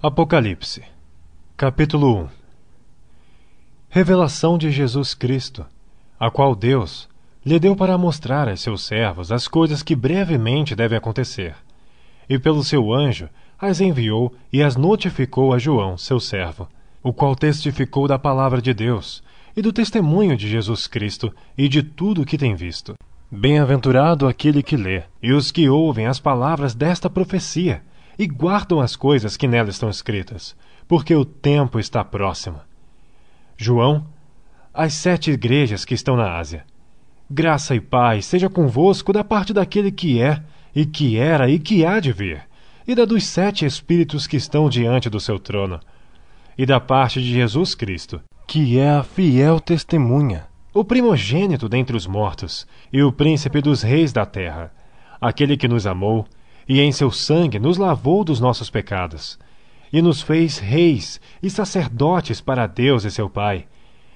Apocalipse, capítulo 1. Revelação de Jesus Cristo, a qual Deus lhe deu para mostrar a seus servos as coisas que brevemente devem acontecer, e pelo seu anjo as enviou e as notificou a João, seu servo, o qual testificou da palavra de Deus e do testemunho de Jesus Cristo e de tudo o que tem visto. Bem-aventurado aquele que lê, e os que ouvem as palavras desta profecia, e guardam as coisas que nela estão escritas, porque o tempo está próximo. João, às 7 igrejas que estão na Ásia. Graça e paz seja convosco da parte daquele que é, e que era, e que há de vir, e da dos 7 Espíritos que estão diante do seu trono, e da parte de Jesus Cristo, que é a fiel testemunha, o primogênito dentre os mortos, e o príncipe dos reis da terra, aquele que nos amou, e em seu sangue nos lavou dos nossos pecados, e nos fez reis e sacerdotes para Deus e seu Pai.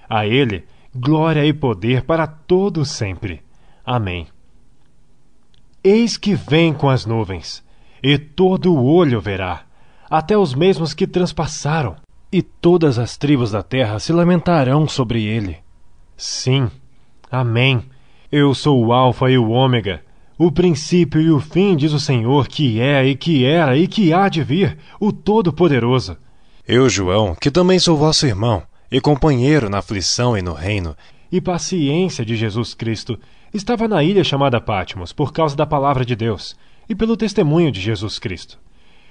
A ele glória e poder para todo sempre. Amém. Eis que vem com as nuvens, e todo o olho verá, até os mesmos que transpassaram, e todas as tribos da terra se lamentarão sobre ele. Sim, amém. Eu sou o Alfa e o Ômega, o princípio e o fim, diz o Senhor, que é e que era e que há de vir, o Todo-Poderoso. Eu, João, que também sou vosso irmão, e companheiro na aflição e no reino, e paciência de Jesus Cristo, estava na ilha chamada Patmos, por causa da palavra de Deus, e pelo testemunho de Jesus Cristo.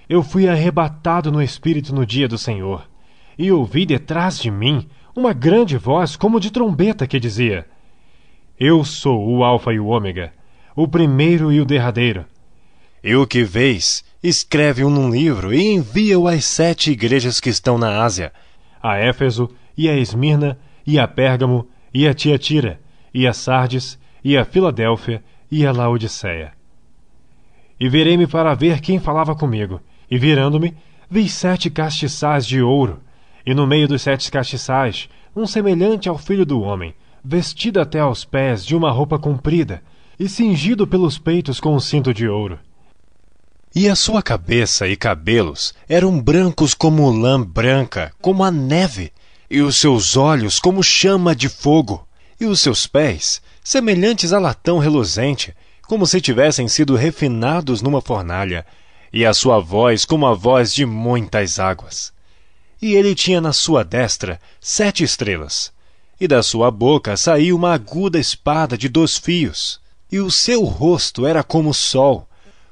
Eu fui arrebatado no Espírito no dia do Senhor, e ouvi detrás de mim uma grande voz como de trombeta que dizia: Eu sou o Alfa e o Ômega, o primeiro e o derradeiro. E o que vês, escreve-o num livro e envia-o às 7 igrejas que estão na Ásia, a Éfeso, e a Esmirna, e a Pérgamo, e a Tiatira, e a Sardes, e a Filadélfia, e a Laodiceia. E virei-me para ver quem falava comigo, e virando-me, vi 7 castiçais de ouro, e no meio dos 7 castiçais, um semelhante ao Filho do Homem, vestido até aos pés de uma roupa comprida, e cingido pelos peitos com um cinto de ouro. E a sua cabeça e cabelos eram brancos como lã branca, como a neve, e os seus olhos como chama de fogo, e os seus pés semelhantes a latão reluzente, como se tivessem sido refinados numa fornalha, e a sua voz como a voz de muitas águas. E ele tinha na sua destra 7 estrelas, e da sua boca saía uma aguda espada de 2 fios, e o seu rosto era como o sol,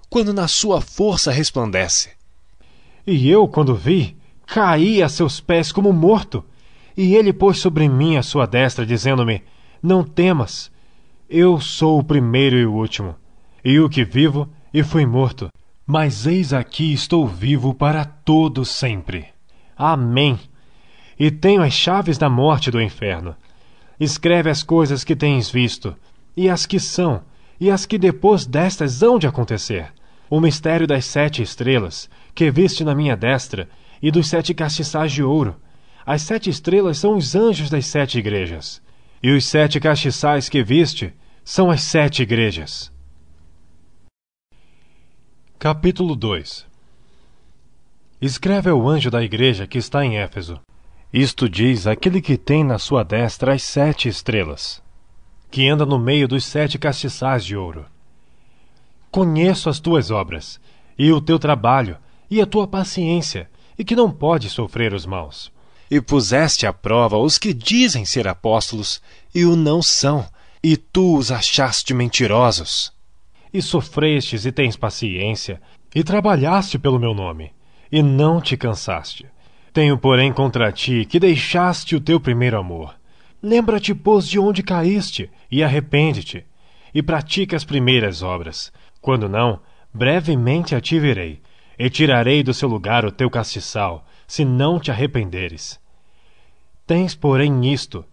quando na sua força resplandece. E eu, quando vi, caí a seus pés como morto, e ele pôs sobre mim a sua destra, dizendo-me: Não temas, eu sou o primeiro e o último, e o que vivo e fui morto, mas eis aqui estou vivo para todo sempre. Amém. E tenho as chaves da morte e do inferno. Escreve as coisas que tens visto, e as que são, e as que depois destas hão de acontecer. O mistério das 7 estrelas, que viste na minha destra, e dos 7 castiçais de ouro. As 7 estrelas são os anjos das 7 igrejas, e os 7 castiçais que viste são as 7 igrejas. Capítulo 2. Escreve ao anjo da igreja que está em Éfeso. Isto diz aquele que tem na sua destra as 7 estrelas, que anda no meio dos 7 castiçais de ouro. Conheço as tuas obras, e o teu trabalho, e a tua paciência, e que não podes sofrer os maus. E puseste à prova os que dizem ser apóstolos, e o não são, e tu os achaste mentirosos. E sofrestes e tens paciência, e trabalhaste pelo meu nome, e não te cansaste. Tenho, porém, contra ti que deixaste o teu primeiro amor. Lembra-te, pois, de onde caíste, e arrepende-te, e pratica as primeiras obras. Quando não, brevemente a ti virei, e tirarei do seu lugar o teu castiçal, se não te arrependeres. Tens, porém, isto,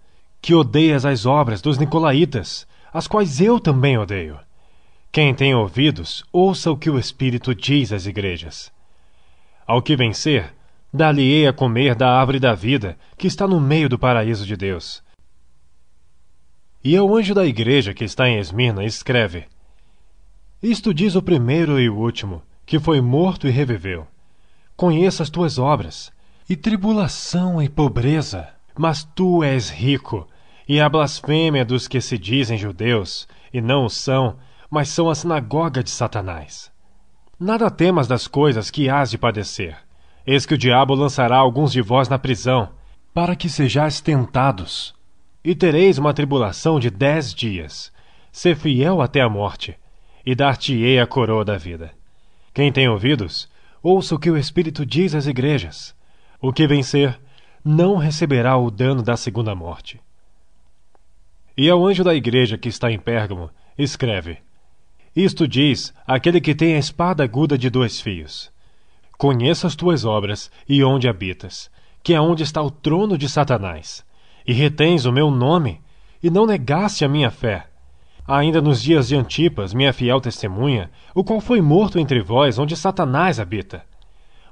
que odeias as obras dos nicolaítas, as quais eu também odeio. Quem tem ouvidos, ouça o que o Espírito diz às igrejas. Ao que vencer, dar-lhe-ei a comer da árvore da vida, que está no meio do paraíso de Deus. E ao anjo da igreja que está em Esmirna escreve: Isto diz o primeiro e o último, que foi morto e reviveu. conheço as tuas obras, e tribulação e pobreza, mas tu és rico, e a blasfêmia dos que se dizem judeus, e não o são, mas são a sinagoga de Satanás. Nada temas das coisas que hás de padecer. Eis que o diabo lançará alguns de vós na prisão, para que sejais tentados. E tereis uma tribulação de 10 dias. Sê fiel até a morte, e dar-te-ei a coroa da vida. Quem tem ouvidos, ouça o que o Espírito diz às igrejas. O que vencer, não receberá o dano da segunda morte. E ao anjo da igreja que está em Pérgamo, escreve: Isto diz aquele que tem a espada aguda de 2 fios. Conheço as tuas obras e onde habitas, que é onde está o trono de Satanás, e retens o meu nome, e não negaste a minha fé. Ainda nos dias de Antipas, minha fiel testemunha, o qual foi morto entre vós, onde Satanás habita.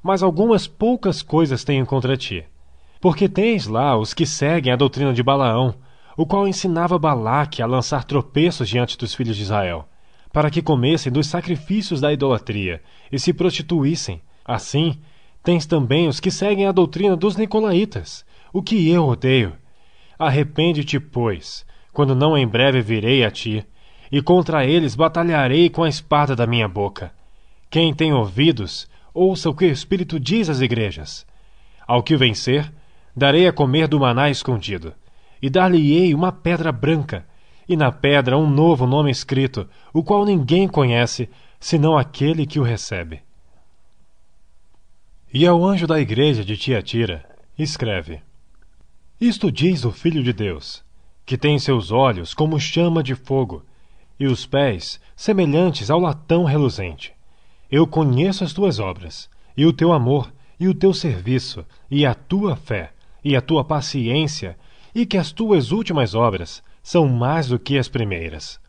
Mas algumas poucas coisas tenho contra ti, porque tens lá os que seguem a doutrina de Balaão, o qual ensinava Balaque a lançar tropeços diante dos filhos de Israel, para que comessem dos sacrifícios da idolatria e se prostituíssem. Assim, tens também os que seguem a doutrina dos nicolaítas, o que eu odeio. Arrepende-te, pois, quando não em breve virei a ti, e contra eles batalharei com a espada da minha boca. Quem tem ouvidos, ouça o que o Espírito diz às igrejas. Ao que vencer, darei a comer do maná escondido, e dar-lhe-ei uma pedra branca, e na pedra um novo nome escrito, o qual ninguém conhece, senão aquele que o recebe. E ao anjo da igreja de Tiatira, escreve: Isto diz o Filho de Deus, que tem seus olhos como chama de fogo, e os pés semelhantes ao latão reluzente. Eu conheço as tuas obras, e o teu amor, e o teu serviço, e a tua fé, e a tua paciência, e que as tuas últimas obras são mais do que as primeiras.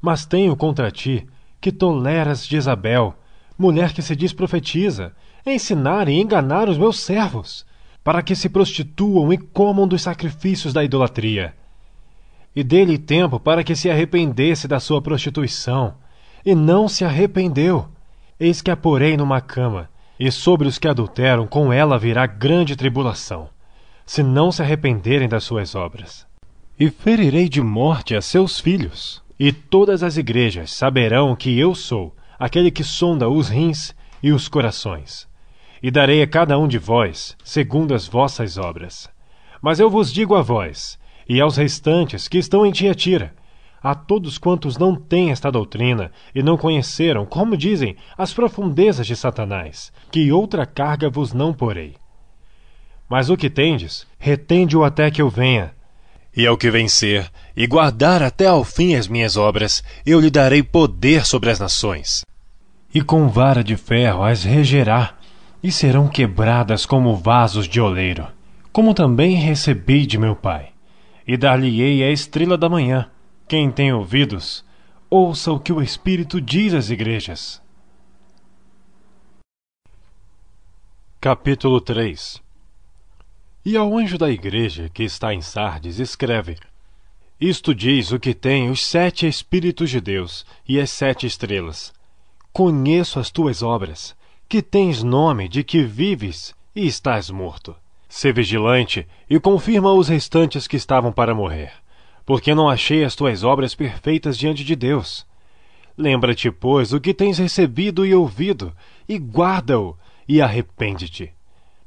Mas tenho contra ti que toleras Jezabel, mulher que se diz profetiza, ensinar e enganar os meus servos, para que se prostituam e comam dos sacrifícios da idolatria. E dê-lhe tempo para que se arrependesse da sua prostituição, e não se arrependeu. Eis que a porei numa cama, e sobre os que adulteram com ela virá grande tribulação, se não se arrependerem das suas obras. E ferirei de morte a seus filhos, e todas as igrejas saberão que eu sou aquele que sonda os rins e os corações. E darei a cada um de vós segundo as vossas obras. Mas eu vos digo a vós, e aos restantes que estão em Tiatira, a todos quantos não têm esta doutrina e não conheceram, como dizem, as profundezas de Satanás, que outra carga vos não porei. Mas o que tendes, retende-o até que eu venha. E ao que vencer, e guardar até ao fim as minhas obras, eu lhe darei poder sobre as nações. E com vara de ferro as regerá, e serão quebradas como vasos de oleiro, como também recebi de meu Pai. E dar-lhe-ei a estrela da manhã. Quem tem ouvidos, ouça o que o Espírito diz às igrejas. Capítulo 3. E ao anjo da igreja que está em Sardes escreve: Isto diz o que tem os 7 Espíritos de Deus e as 7 estrelas. Conheço as tuas obras, que tens nome de que vives e estás morto. Sê vigilante e confirma os restantes que estavam para morrer, porque não achei as tuas obras perfeitas diante de Deus. Lembra-te, pois, o que tens recebido e ouvido, e guarda-o, e arrepende-te.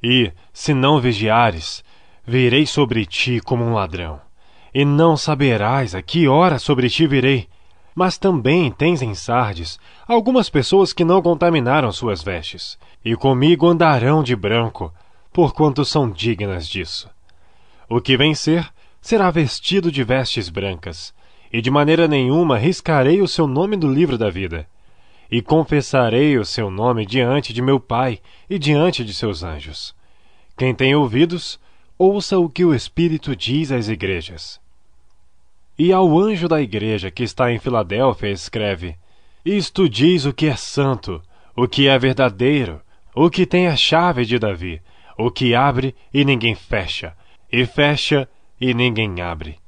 E, se não vigiares, virei sobre ti como um ladrão, e não saberás a que hora sobre ti virei. Mas também tens em Sardes algumas pessoas que não contaminaram suas vestes, e comigo andarão de branco, porquanto são dignas disso. O que vencer será vestido de vestes brancas, e de maneira nenhuma riscarei o seu nome do livro da vida. E confessarei o seu nome diante de meu Pai e diante de seus anjos. Quem tem ouvidos, ouça o que o Espírito diz às igrejas. E ao anjo da igreja que está em Filadélfia escreve: Isto diz o que é santo, o que é verdadeiro, o que tem a chave de Davi, o que abre e ninguém fecha, e fecha e ninguém abre.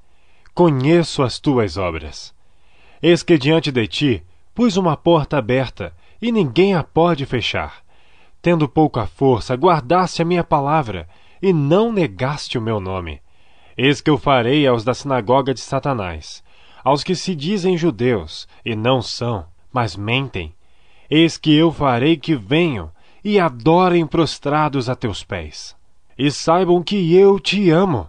Conheço as tuas obras. Eis que diante de ti pus uma porta aberta, e ninguém a pode fechar. tendo pouca força, guardaste a minha palavra, e não negaste o meu nome. Eis que eu farei aos da sinagoga de Satanás, aos que se dizem judeus, e não são, mas mentem. Eis que eu farei que venham, e adorem prostrados a teus pés. E saibam que eu te amo.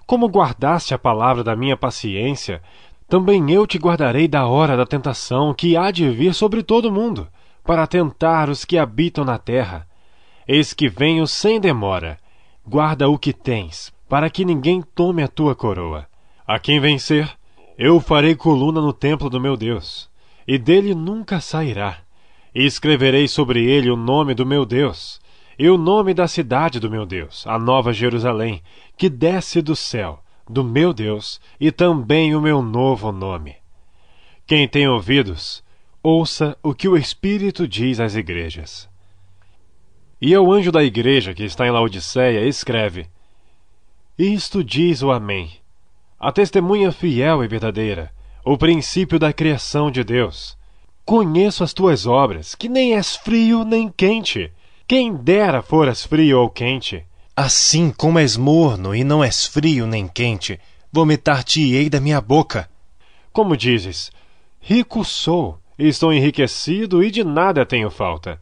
Como guardaste a palavra da minha paciência, também eu te guardarei da hora da tentação que há de vir sobre todo o mundo, para tentar os que habitam na terra. Eis que venho sem demora. Guarda o que tens, para que ninguém tome a tua coroa. A quem vencer, eu farei coluna no templo do meu Deus, e dele nunca sairá. E escreverei sobre ele o nome do meu Deus, e o nome da cidade do meu Deus, a nova Jerusalém, que desce do céu, do meu Deus, e também o meu novo nome. Quem tem ouvidos, ouça o que o Espírito diz às igrejas. E ao anjo da igreja que está em Laodiceia, escreve: Isto diz o Amém, a testemunha fiel e verdadeira, o princípio da criação de Deus. Conheço as tuas obras, que nem és frio nem quente. Quem dera foras frio ou quente. Assim como és morno e não és frio nem quente, vomitar-te-ei da minha boca. Como dizes, rico sou, estou enriquecido e de nada tenho falta.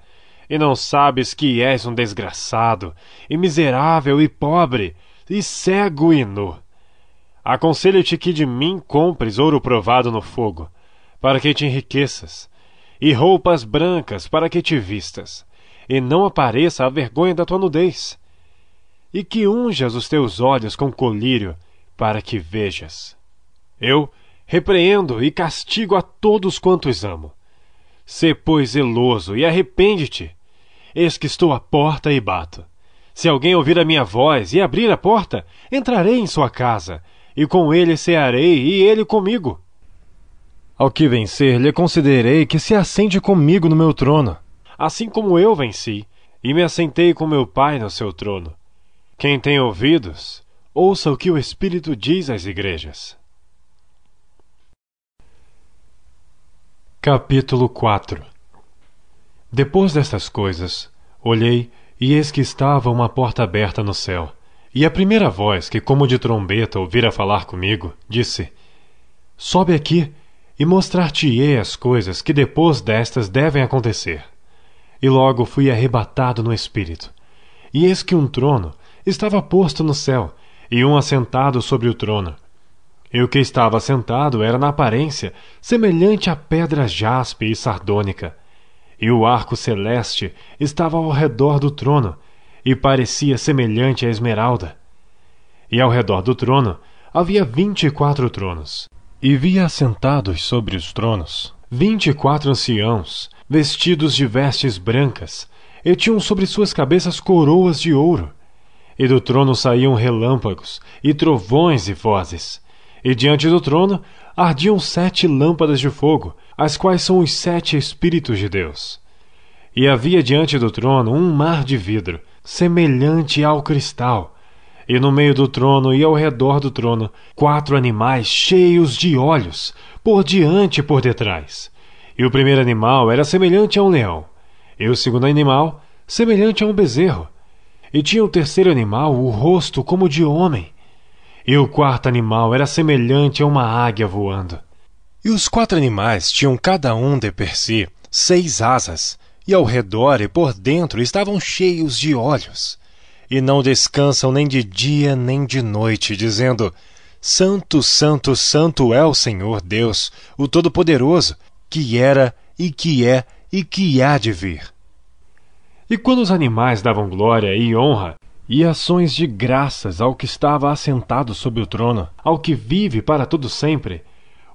E não sabes que és um desgraçado, e miserável e pobre, e cego e nu. Aconselho-te que de mim compres ouro provado no fogo, para que te enriqueças, e roupas brancas para que te vistas, e não apareça a vergonha da tua nudez, e que unjas os teus olhos com colírio, para que vejas. Eu repreendo e castigo a todos quantos amo. Sê, pois, zeloso e arrepende-te. Eis que estou à porta e bato. Se alguém ouvir a minha voz e abrir a porta, entrarei em sua casa, e com ele cearei e ele comigo. Ao que vencer, lhe concederei que se assente comigo no meu trono, assim como eu venci, e me assentei com meu Pai no seu trono. Quem tem ouvidos, ouça o que o Espírito diz às igrejas. Capítulo 4. Depois destas coisas, olhei, e eis que estava uma porta aberta no céu, e a primeira voz, que como de trombeta ouvira falar comigo, disse: Sobe aqui, e mostrar-te-ei as coisas que depois destas devem acontecer. E logo fui arrebatado no Espírito. E eis que um trono estava posto no céu, e um assentado sobre o trono. E o que estava assentado era na aparência semelhante a pedra jaspe e sardônica. E o arco celeste estava ao redor do trono, e parecia semelhante a esmeralda. E ao redor do trono havia 24 tronos. E via assentados sobre os tronos 24 anciãos, vestidos de vestes brancas, e tinham sobre suas cabeças coroas de ouro. E do trono saíam relâmpagos, e trovões e vozes. E diante do trono ardiam 7 lâmpadas de fogo, as quais são os 7 Espíritos de Deus. E havia diante do trono um mar de vidro, semelhante ao cristal. E no meio do trono e ao redor do trono, 4 animais cheios de olhos, por diante e por detrás. E o primeiro animal era semelhante a um leão, e o segundo animal semelhante a um bezerro. E tinha o terceiro animal o rosto como de homem. E o quarto animal era semelhante a uma águia voando. E os 4 animais tinham cada um de per si 6 asas, e ao redor e por dentro estavam cheios de olhos. E não descansam nem de dia nem de noite, dizendo: Santo, Santo, Santo é o Senhor Deus, o Todo-Poderoso, que era, e que é, e que há de vir. E quando os animais davam glória e honra, e ações de graças ao que estava assentado sobre o trono, ao que vive para todo sempre,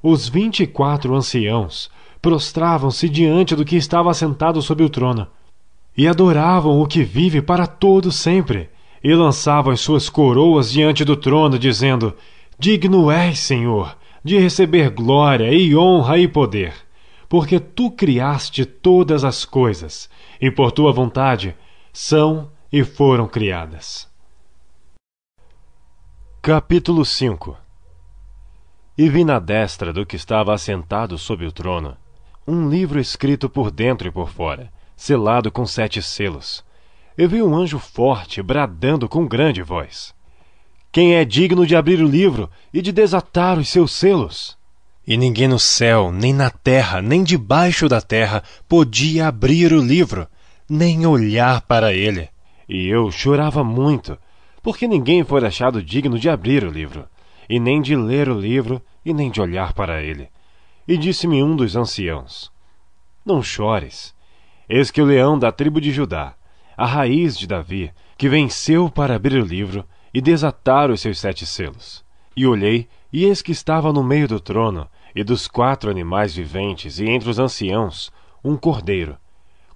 os 24 anciãos prostravam-se diante do que estava assentado sobre o trono, e adoravam o que vive para todo sempre, e lançavam as suas coroas diante do trono, dizendo: Digno és, Senhor, de receber glória e honra e poder, porque tu criaste todas as coisas, e por tua vontade são e foram criadas. Capítulo 5. E vi na destra do que estava assentado sobre o trono um livro escrito por dentro e por fora, selado com 7 selos. Eu vi um anjo forte bradando com grande voz: Quem é digno de abrir o livro e de desatar os seus selos? E ninguém no céu, nem na terra, nem debaixo da terra podia abrir o livro, nem olhar para ele. E eu chorava muito, porque ninguém foi achado digno de abrir o livro, e nem de ler o livro, e nem de olhar para ele. E disse-me um dos anciãos: Não chores. Eis que o leão da tribo de Judá, a raiz de Davi, que venceu para abrir o livro e desatar os seus 7 selos. E olhei, e eis que estava no meio do trono, e dos 4 animais viventes, e entre os anciãos, um cordeiro,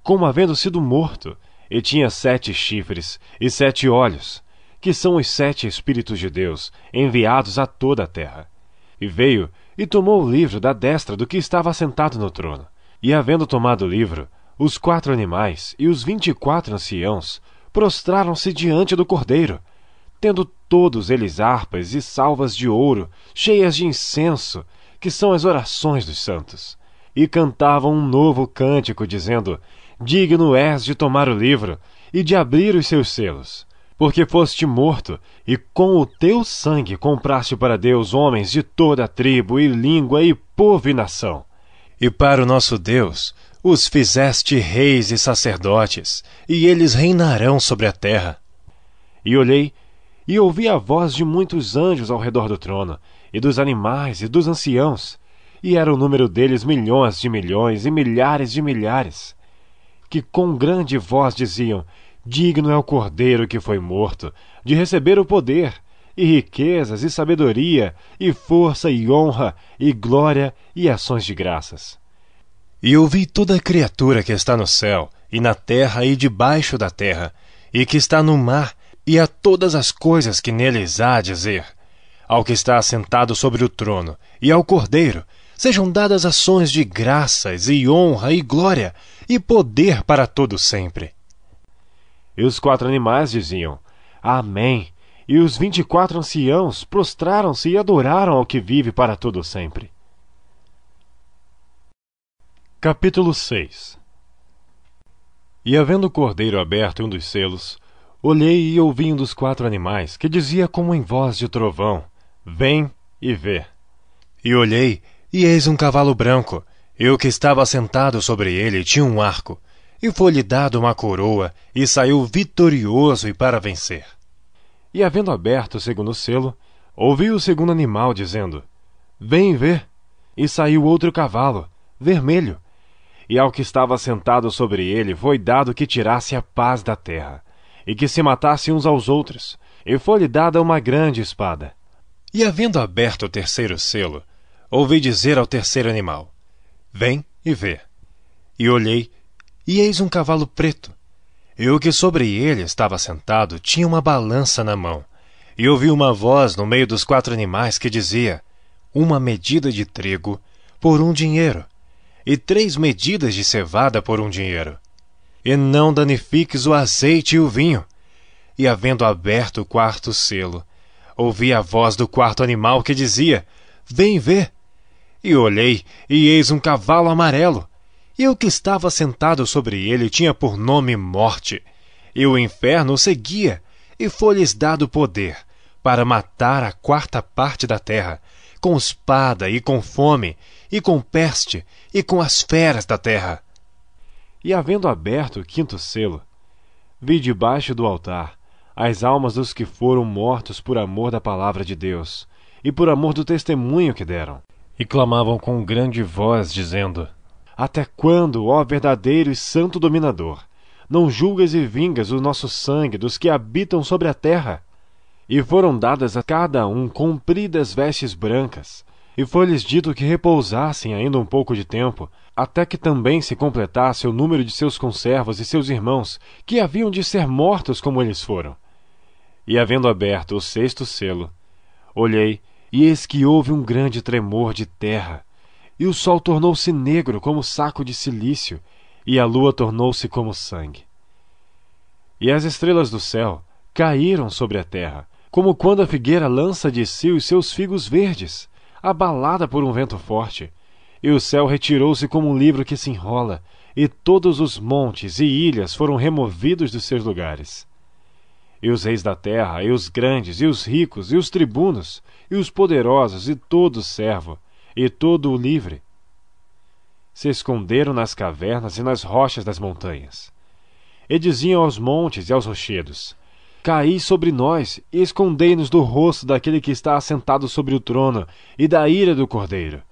como havendo sido morto, e tinha 7 chifres e 7 olhos, que são os 7 Espíritos de Deus, enviados a toda a terra. E veio, e tomou o livro da destra do que estava assentado no trono. E havendo tomado o livro, os 4 animais e os 24 anciãos prostraram-se diante do cordeiro, tendo todos eles harpas e salvas de ouro, cheias de incenso, que são as orações dos santos. E cantavam um novo cântico, dizendo: Digno és de tomar o livro e de abrir os seus selos, porque foste morto, e com o teu sangue compraste para Deus homens de toda a tribo e língua e povo e nação. E para o nosso Deus os fizeste reis e sacerdotes, e eles reinarão sobre a terra. E olhei, e ouvi a voz de muitos anjos ao redor do trono, e dos animais e dos anciãos, e era o número deles milhões de milhões e milhares de milhares, que com grande voz diziam: Digno é o cordeiro que foi morto, de receber o poder, e riquezas, e sabedoria, e força, e honra, e glória, e ações de graças. E ouvi toda a criatura que está no céu, e na terra, e debaixo da terra, e que está no mar, e a todas as coisas que neles há a dizer: Ao que está assentado sobre o trono, e ao Cordeiro, sejam dadas ações de graças, e honra, e glória, e poder para todo sempre. E os 4 animais diziam: Amém. E os 24 anciãos prostraram-se e adoraram ao que vive para todo sempre. Capítulo 6. E havendo o cordeiro aberto um dos selos, olhei e ouvi um dos 4 animais, que dizia como em voz de trovão: Vem e vê. E olhei, e eis um cavalo branco, e o que estava sentado sobre ele tinha um arco, e foi-lhe dado uma coroa, e saiu vitorioso e para vencer. E havendo aberto o segundo selo, ouvi o segundo animal dizendo: Vem ver. E saiu outro cavalo, vermelho, e ao que estava sentado sobre ele foi dado que tirasse a paz da terra, e que se matasse uns aos outros, e foi-lhe dada uma grande espada. E havendo aberto o terceiro selo, ouvi dizer ao terceiro animal: Vem e vê. E olhei, e eis um cavalo preto, e o que sobre ele estava sentado tinha uma balança na mão, e ouvi uma voz no meio dos 4 animais que dizia: Uma medida de trigo por 1 dinheiro, e 3 medidas de cevada por 1 dinheiro. E não danifiques o azeite e o vinho. E havendo aberto o 4º selo, ouvi a voz do 4º animal que dizia: Vem ver. E olhei, e eis um cavalo amarelo, e o que estava sentado sobre ele tinha por nome Morte, e o inferno o seguia, e foi-lhes dado poder para matar a 4ª parte da terra, com espada e com fome, e com peste, e com as feras da terra. E havendo aberto o 5º selo, vi debaixo do altar as almas dos que foram mortos por amor da palavra de Deus, e por amor do testemunho que deram. E clamavam com grande voz, dizendo: Até quando, ó verdadeiro e santo dominador, não julgas e vingas o nosso sangue dos que habitam sobre a terra? E foram dadas a cada um compridas vestes brancas, e foi-lhes dito que repousassem ainda um pouco de tempo, até que também se completasse o número de seus conservos e seus irmãos, que haviam de ser mortos como eles foram. E havendo aberto o 6º selo, olhei, e eis que houve um grande tremor de terra, e o sol tornou-se negro como saco de cilício, e a lua tornou-se como sangue. E as estrelas do céu caíram sobre a terra, como quando a figueira lança de si os seus figos verdes, abalada por um vento forte, e o céu retirou-se como um livro que se enrola, e todos os montes e ilhas foram removidos dos seus lugares. E os reis da terra, e os grandes, e os ricos, e os tribunos, e os poderosos, e todo o servo, e todo o livre, se esconderam nas cavernas e nas rochas das montanhas. E diziam aos montes e aos rochedos: Caí sobre nós, e escondei-nos do rosto daquele que está assentado sobre o trono, e da ira do Cordeiro,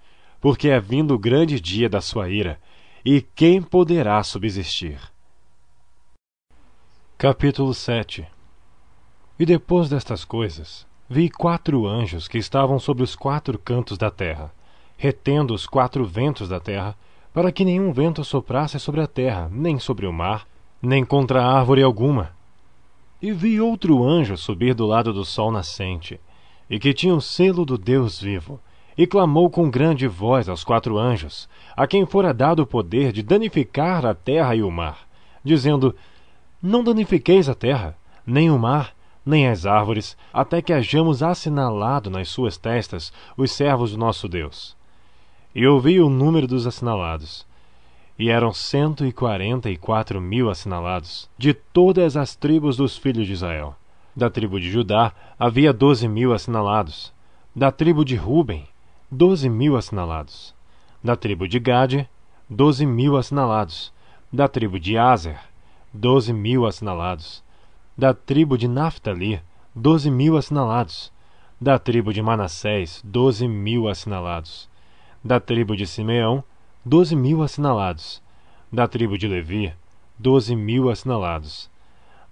porque é vindo o grande dia da sua ira, e quem poderá subsistir? Capítulo 7. E depois destas coisas, vi 4 anjos que estavam sobre os 4 cantos da terra, retendo os 4 ventos da terra, para que nenhum vento soprasse sobre a terra, nem sobre o mar, nem contra árvore alguma. E vi outro anjo subir do lado do sol nascente, e que tinha o selo do Deus vivo, e clamou com grande voz aos 4 anjos, a quem fora dado o poder de danificar a terra e o mar, dizendo: Não danifiqueis a terra, nem o mar, nem as árvores, até que hajamos assinalado nas suas testas os servos do nosso Deus. E ouvi o número dos assinalados, e eram 144.000 assinalados, de todas as tribos dos filhos de Israel. Da tribo de Judá havia 12.000 assinalados, da tribo de Ruben 12.000 assinalados, da tribo de Gade 12.000 assinalados, da tribo de Aser 12.000 assinalados, da tribo de Naftali 12.000 assinalados, da tribo de Manassés 12.000 assinalados, da tribo de Simeão 12.000 assinalados, da tribo de Levi 12.000 assinalados,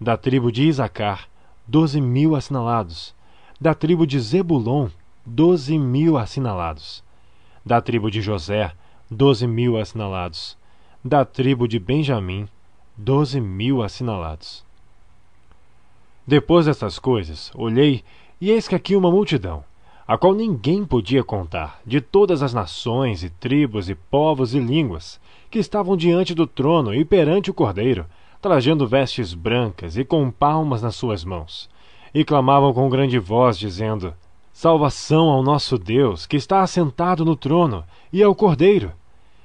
da tribo de Isacar 12.000 assinalados, da tribo de Zebulon 12.000 assinalados, da tribo de José 12.000 assinalados, da tribo de Benjamim 12.000 assinalados. Depois destas coisas, olhei, e eis que aqui uma multidão, a qual ninguém podia contar, de todas as nações e tribos e povos e línguas, que estavam diante do trono e perante o Cordeiro, trajando vestes brancas e com palmas nas suas mãos, e clamavam com grande voz, dizendo: Salvação ao nosso Deus, que está assentado no trono, e ao Cordeiro.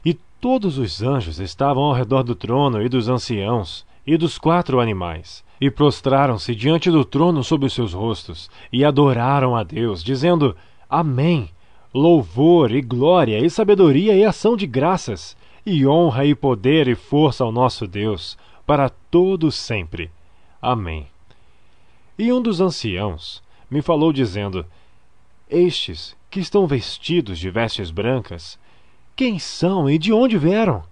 E todos os anjos estavam ao redor do trono e dos anciãos, e dos 4 animais, e prostraram-se diante do trono sobre os seus rostos, e adoraram a Deus, dizendo: Amém! Louvor e glória e sabedoria e ação de graças, e honra e poder e força ao nosso Deus, para todo sempre. Amém. E um dos anciãos me falou dizendo: Estes que estão vestidos de vestes brancas, quem são e de onde vieram?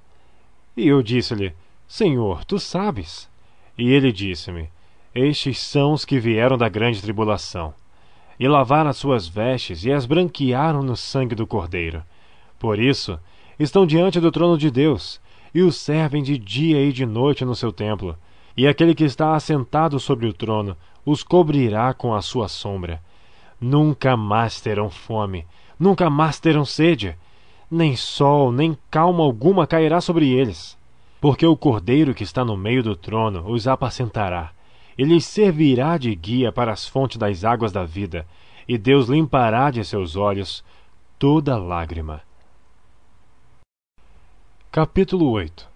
E eu disse-lhe: Senhor, tu sabes. E ele disse-me: Estes são os que vieram da grande tribulação, e lavaram as suas vestes e as branquearam no sangue do Cordeiro. Por isso, estão diante do trono de Deus, e o servem de dia e de noite no seu templo. E aquele que está assentado sobre o trono os cobrirá com a sua sombra. Nunca mais terão fome, nunca mais terão sede, nem sol, nem calma alguma cairá sobre eles. Porque o Cordeiro que está no meio do trono os apacentará, e lhes servirá de guia para as fontes das águas da vida, e Deus limpará de seus olhos toda lágrima. Capítulo 8.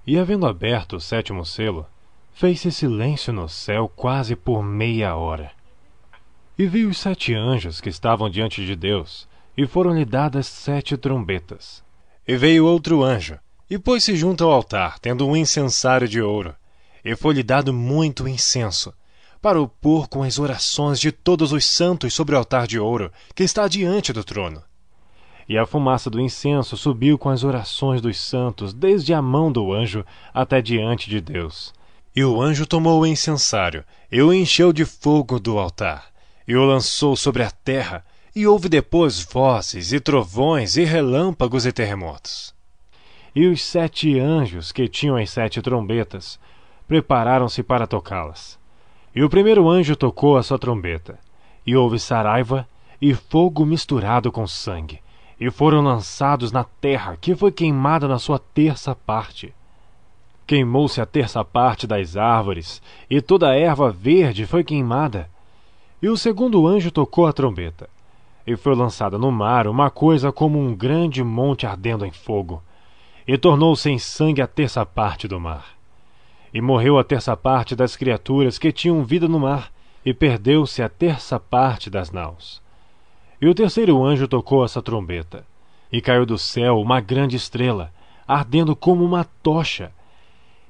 E havendo aberto o 7º selo, fez-se silêncio no céu quase por meia hora. E vi os 7 anjos que estavam diante de Deus, e foram-lhe dadas 7 trombetas. E veio outro anjo, e pôs-se junto ao altar, tendo um incensário de ouro, e foi-lhe dado muito incenso, para o pôr com as orações de todos os santos sobre o altar de ouro, que está diante do trono. E a fumaça do incenso subiu com as orações dos santos, desde a mão do anjo até diante de Deus. E o anjo tomou o incensário, e o encheu de fogo do altar, e o lançou sobre a terra, e houve depois vozes, e trovões, e relâmpagos, e terremotos. E os 7 anjos que tinham as 7 trombetas prepararam-se para tocá-las. E o primeiro anjo tocou a sua trombeta, e houve saraiva e fogo misturado com sangue, e foram lançados na terra, que foi queimada na sua 3ª parte. Queimou-se a 3ª parte das árvores, e toda a erva verde foi queimada. E o segundo anjo tocou a trombeta, e foi lançada no mar uma coisa como um grande monte ardendo em fogo, e tornou-se em sangue a terça parte do mar. E morreu a terça parte das criaturas que tinham vida no mar, e perdeu-se a terça parte das naus. E o terceiro anjo tocou a sua trombeta, e caiu do céu uma grande estrela, ardendo como uma tocha,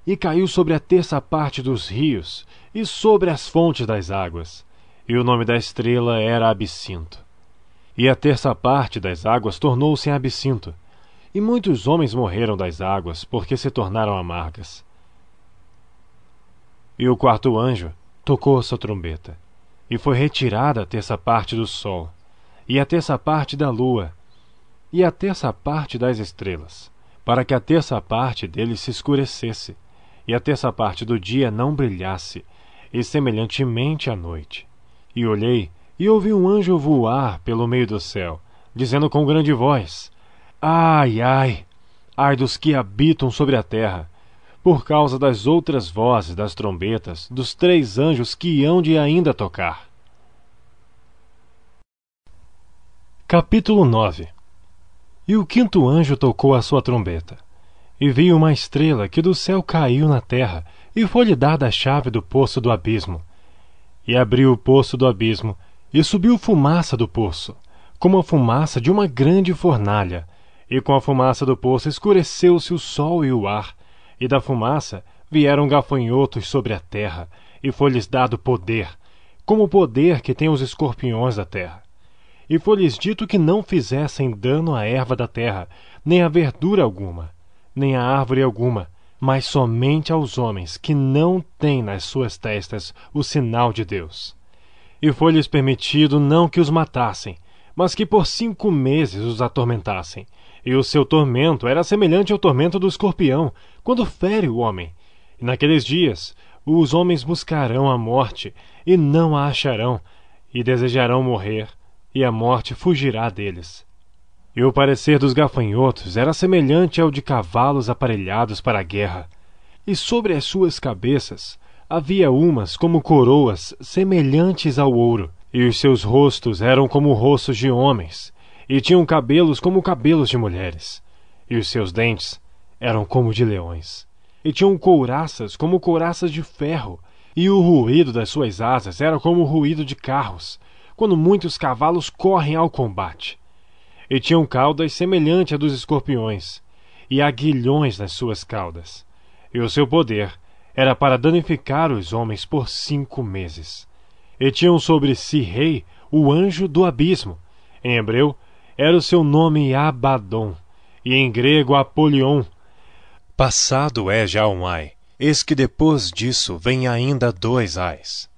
e caiu sobre a terça parte dos rios e sobre as fontes das águas, e o nome da estrela era Absinto. E a terça parte das águas tornou-se em absinto, e muitos homens morreram das águas, porque se tornaram amargas. E o quarto anjo tocou a sua trombeta, e foi retirada a terça parte do sol, e a terça parte da lua, e a terça parte das estrelas, para que a terça parte deles se escurecesse, e a terça parte do dia não brilhasse, e semelhantemente à noite. E olhei, e ouvi um anjo voar pelo meio do céu, dizendo com grande voz: Ai, ai, ai dos que habitam sobre a terra, por causa das outras vozes das trombetas dos 3 anjos que hão de ainda tocar. Capítulo 9. E o quinto anjo tocou a sua trombeta, e vi uma estrela que do céu caiu na terra, e foi-lhe dada a chave do poço do abismo. E abriu o poço do abismo, e subiu fumaça do poço, como a fumaça de uma grande fornalha, e com a fumaça do poço escureceu-se o sol e o ar, e da fumaça vieram gafanhotos sobre a terra, e foi-lhes dado poder, como o poder que têm os escorpiões da terra. E foi-lhes dito que não fizessem dano à erva da terra, nem à verdura alguma, nem à árvore alguma, mas somente aos homens que não têm nas suas testas o sinal de Deus. E foi-lhes permitido não que os matassem, mas que por 5 meses os atormentassem. E o seu tormento era semelhante ao tormento do escorpião, quando fere o homem. E naqueles dias os homens buscarão a morte, e não a acharão, e desejarão morrer, e a morte fugirá deles. E o parecer dos gafanhotos era semelhante ao de cavalos aparelhados para a guerra, e sobre as suas cabeças havia umas como coroas semelhantes ao ouro, e os seus rostos eram como rostos de homens, e tinham cabelos como cabelos de mulheres, e os seus dentes eram como de leões, e tinham couraças como couraças de ferro, e o ruído das suas asas era como o ruído de carros, quando muitos cavalos correm ao combate. E tinham caudas semelhante à dos escorpiões, e aguilhões nas suas caudas, e o seu poder era para danificar os homens por 5 meses. E tinham sobre si rei o anjo do abismo. Em hebreu era o seu nome Abaddon, e em grego Apolion. Passado é já um ai, eis que depois disso vem ainda 2 ais.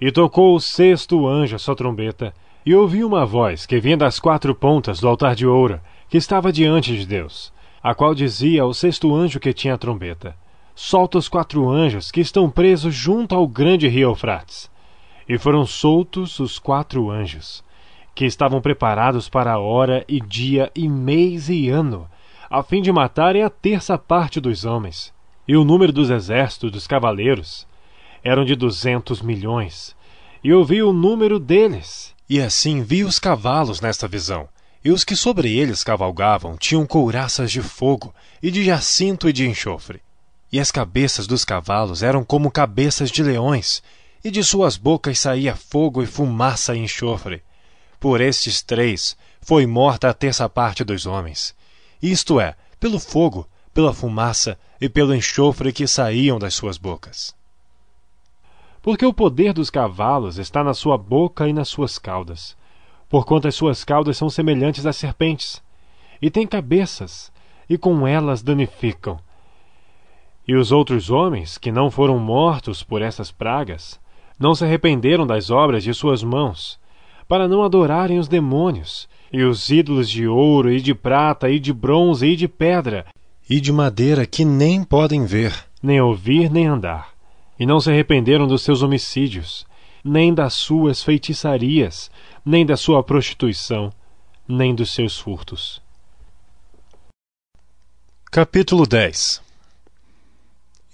E tocou o 6º anjo a sua trombeta, e ouvi uma voz que vinha das 4 pontas do altar de ouro, que estava diante de Deus, a qual dizia ao 6º anjo que tinha a trombeta: Solta os 4 anjos que estão presos junto ao grande rio Eufrates. E foram soltos os 4 anjos, que estavam preparados para a hora e dia e mês e ano, a fim de matarem a terça parte dos homens. E o número dos exércitos dos cavaleiros eram de 200 milhões, e ouvi o número deles. E assim vi os cavalos nesta visão, e os que sobre eles cavalgavam tinham couraças de fogo, e de jacinto e de enxofre. E as cabeças dos cavalos eram como cabeças de leões, e de suas bocas saía fogo e fumaça e enxofre. Por estes 3 foi morta a terça parte dos homens, isto é, pelo fogo, pela fumaça e pelo enxofre que saíam das suas bocas. Porque o poder dos cavalos está na sua boca e nas suas caudas, porquanto as suas caudas são semelhantes às serpentes, e têm cabeças, e com elas danificam. E os outros homens, que não foram mortos por essas pragas, não se arrependeram das obras de suas mãos, para não adorarem os demônios, e os ídolos de ouro, e de prata, e de bronze, e de pedra, e de madeira que nem podem ver, nem ouvir, nem andar. E não se arrependeram dos seus homicídios, nem das suas feitiçarias, nem da sua prostituição, nem dos seus furtos. Capítulo 10.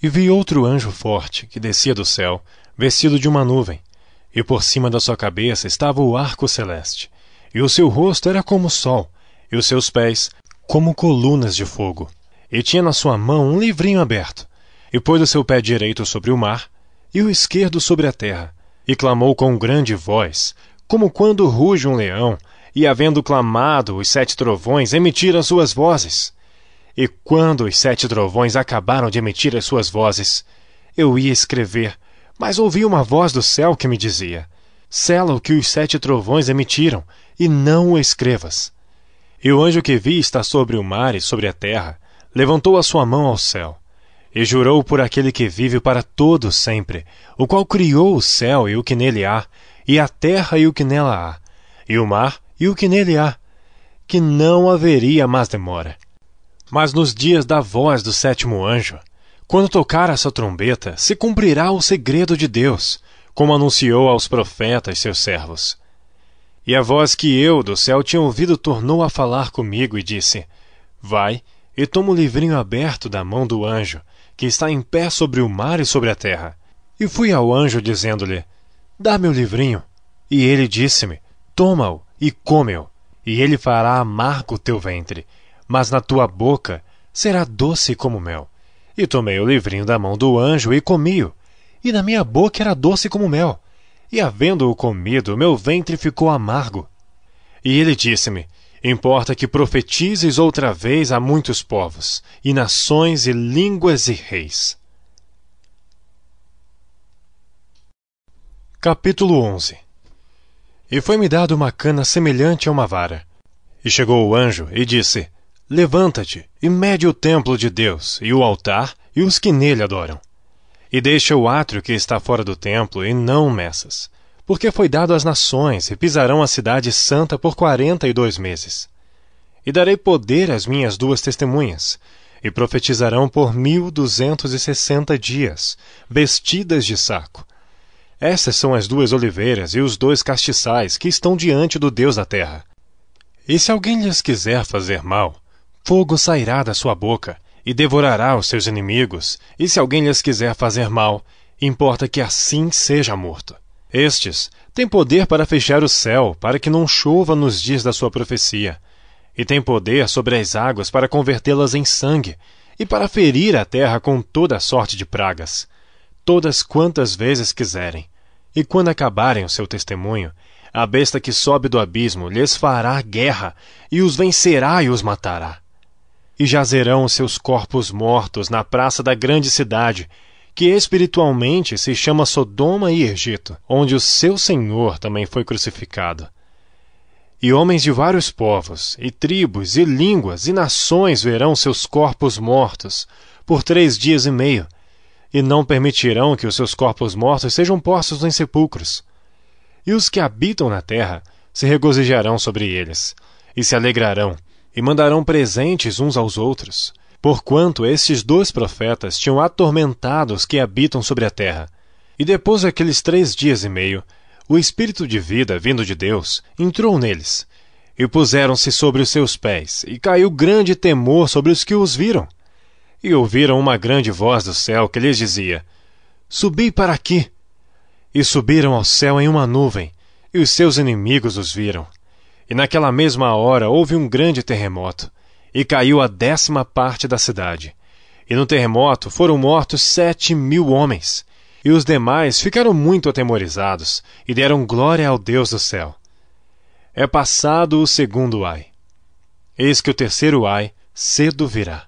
E vi outro anjo forte, que descia do céu, vestido de uma nuvem, e por cima da sua cabeça estava o arco celeste, e o seu rosto era como o sol, e os seus pés como colunas de fogo, e tinha na sua mão um livrinho aberto, e pôs o seu pé direito sobre o mar, e o esquerdo sobre a terra, e clamou com grande voz, como quando ruge um leão, e havendo clamado, os 7 trovões emitiram suas vozes. E quando os 7 trovões acabaram de emitir as suas vozes, eu ia escrever, mas ouvi uma voz do céu que me dizia: sela o que os 7 trovões emitiram, e não o escrevas. E o anjo que vi estar sobre o mar e sobre a terra, levantou a sua mão ao céu, e jurou por aquele que vive para todo sempre, o qual criou o céu e o que nele há, e a terra e o que nela há, e o mar e o que nele há, que não haveria mais demora. Mas nos dias da voz do 7º anjo, quando tocar essa trombeta, se cumprirá o segredo de Deus, como anunciou aos profetas seus servos. E a voz que eu do céu tinha ouvido tornou a falar comigo e disse: vai e toma o livrinho aberto da mão do anjo, que está em pé sobre o mar e sobre a terra. E fui ao anjo dizendo-lhe: dá-me o livrinho. E ele disse-me: toma-o e come-o, e ele fará amargo o teu ventre, mas na tua boca será doce como mel. E tomei o livrinho da mão do anjo e comi-o, e na minha boca era doce como mel, e havendo-o comido, meu ventre ficou amargo. E ele disse-me: importa que profetizes outra vez a muitos povos, e nações, e línguas, e reis. Capítulo 11. E foi-me dado uma cana semelhante a uma vara. E chegou o anjo e disse: levanta-te, e mede o templo de Deus, e o altar, e os que nele adoram. E deixa o átrio que está fora do templo, e não o meças, porque foi dado às nações, e pisarão a cidade santa por 42 meses. E darei poder às minhas 2 testemunhas, e profetizarão por 1260 dias, vestidas de saco. Estas são as 2 oliveiras e os 2 castiçais que estão diante do Deus da terra. E se alguém lhes quiser fazer mal, fogo sairá da sua boca, e devorará os seus inimigos, e se alguém lhes quiser fazer mal, importa que assim seja morto. Estes têm poder para fechar o céu, para que não chova nos dias da sua profecia, e têm poder sobre as águas para convertê-las em sangue, e para ferir a terra com toda a sorte de pragas, todas quantas vezes quiserem. E quando acabarem o seu testemunho, a besta que sobe do abismo lhes fará guerra, e os vencerá e os matará. E jazerão os seus corpos mortos na praça da grande cidade, que espiritualmente se chama Sodoma e Egito, onde o seu Senhor também foi crucificado. E homens de vários povos, e tribos, e línguas, e nações verão seus corpos mortos por 3 dias e meio, e não permitirão que os seus corpos mortos sejam postos em sepulcros. E os que habitam na terra se regozijarão sobre eles, e se alegrarão, e mandarão presentes uns aos outros, porquanto estes 2 profetas tinham atormentado os que habitam sobre a terra. E depois daqueles 3 dias e meio, o espírito de vida vindo de Deus entrou neles, e puseram-se sobre os seus pés, e caiu grande temor sobre os que os viram. E ouviram uma grande voz do céu que lhes dizia: subi para aqui. E subiram ao céu em uma nuvem, e os seus inimigos os viram. E naquela mesma hora houve um grande terremoto, e caiu a 10ª parte da cidade. E no terremoto foram mortos 7.000 homens, e os demais ficaram muito atemorizados, e deram glória ao Deus do céu. É passado o 2º ai. Eis que o 3º ai cedo virá.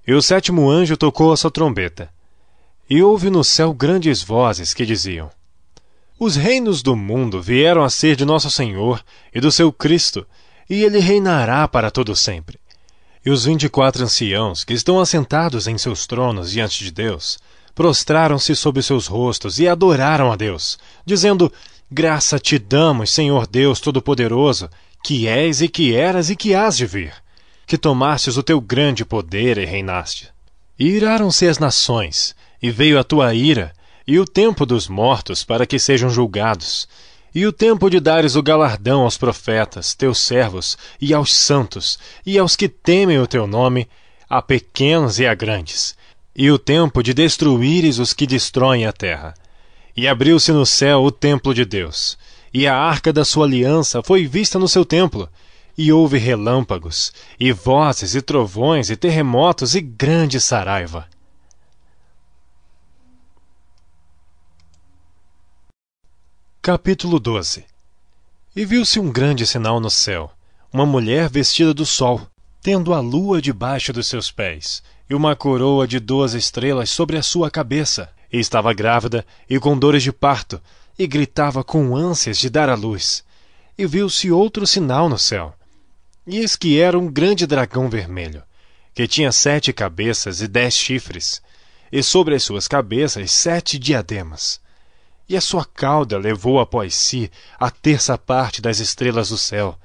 E o 7º anjo tocou a sua trombeta, e houve no céu grandes vozes que diziam: os reinos do mundo vieram a ser de nosso Senhor e do seu Cristo, e ele reinará para todo sempre. E os 24 anciãos que estão assentados em seus tronos diante de Deus, prostraram-se sobre seus rostos e adoraram a Deus, dizendo: graça te damos, Senhor Deus Todo-Poderoso, que és e que eras e que hás de vir, que tomastes o teu grande poder e reinaste. E iraram-se as nações, e veio a tua ira, e o tempo dos mortos para que sejam julgados, e o tempo de dares o galardão aos profetas, teus servos, e aos santos, e aos que temem o teu nome, a pequenos e a grandes, e o tempo de destruíres os que destroem a terra. E abriu-se no céu o templo de Deus, e a arca da sua aliança foi vista no seu templo, e houve relâmpagos, e vozes, e trovões, e terremotos, e grande saraiva. Capítulo 12. E viu-se um grande sinal no céu, uma mulher vestida do sol, tendo a lua debaixo dos seus pés, e uma coroa de 12 estrelas sobre a sua cabeça, e estava grávida e com dores de parto, e gritava com ânsias de dar à luz. E viu-se outro sinal no céu, e eis que era um grande dragão vermelho, que tinha 7 cabeças e 10 chifres, e sobre as suas cabeças 7 diademas. E a sua cauda levou após si a 1/3 das estrelas do céu,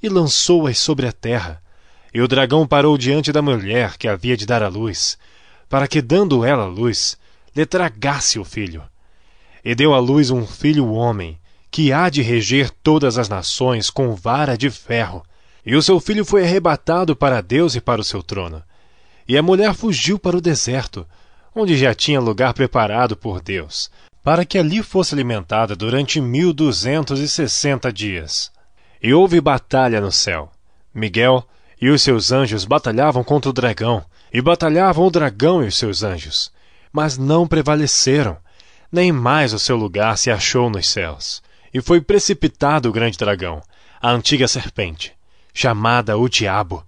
e lançou-as sobre a terra. E o dragão parou diante da mulher que havia de dar à luz, para que, dando ela a luz, lhe tragasse o filho. E deu à luz um filho homem, que há de reger todas as nações com vara de ferro. E o seu filho foi arrebatado para Deus e para o seu trono. E a mulher fugiu para o deserto, onde já tinha lugar preparado por Deus, para que ali fosse alimentada durante 1260 dias. E houve batalha no céu. Miguel e os seus anjos batalhavam contra o dragão, e batalhavam o dragão e os seus anjos, mas não prevaleceram, nem mais o seu lugar se achou nos céus. E foi precipitado o grande dragão, a antiga serpente, chamada o Diabo,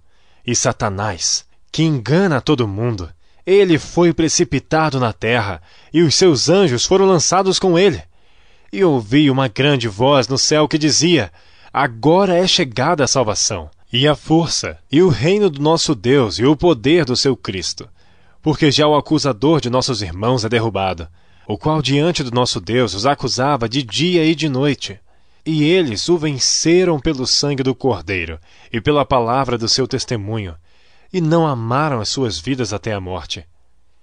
e Satanás, que engana todo mundo. Ele foi precipitado na terra, e os seus anjos foram lançados com ele. E ouvi uma grande voz no céu que dizia: agora é chegada a salvação, e a força, e o reino do nosso Deus, e o poder do seu Cristo. Porque já o acusador de nossos irmãos é derrubado, o qual diante do nosso Deus os acusava de dia e de noite. E eles o venceram pelo sangue do Cordeiro, e pela palavra do seu testemunho, e não amaram as suas vidas até a morte.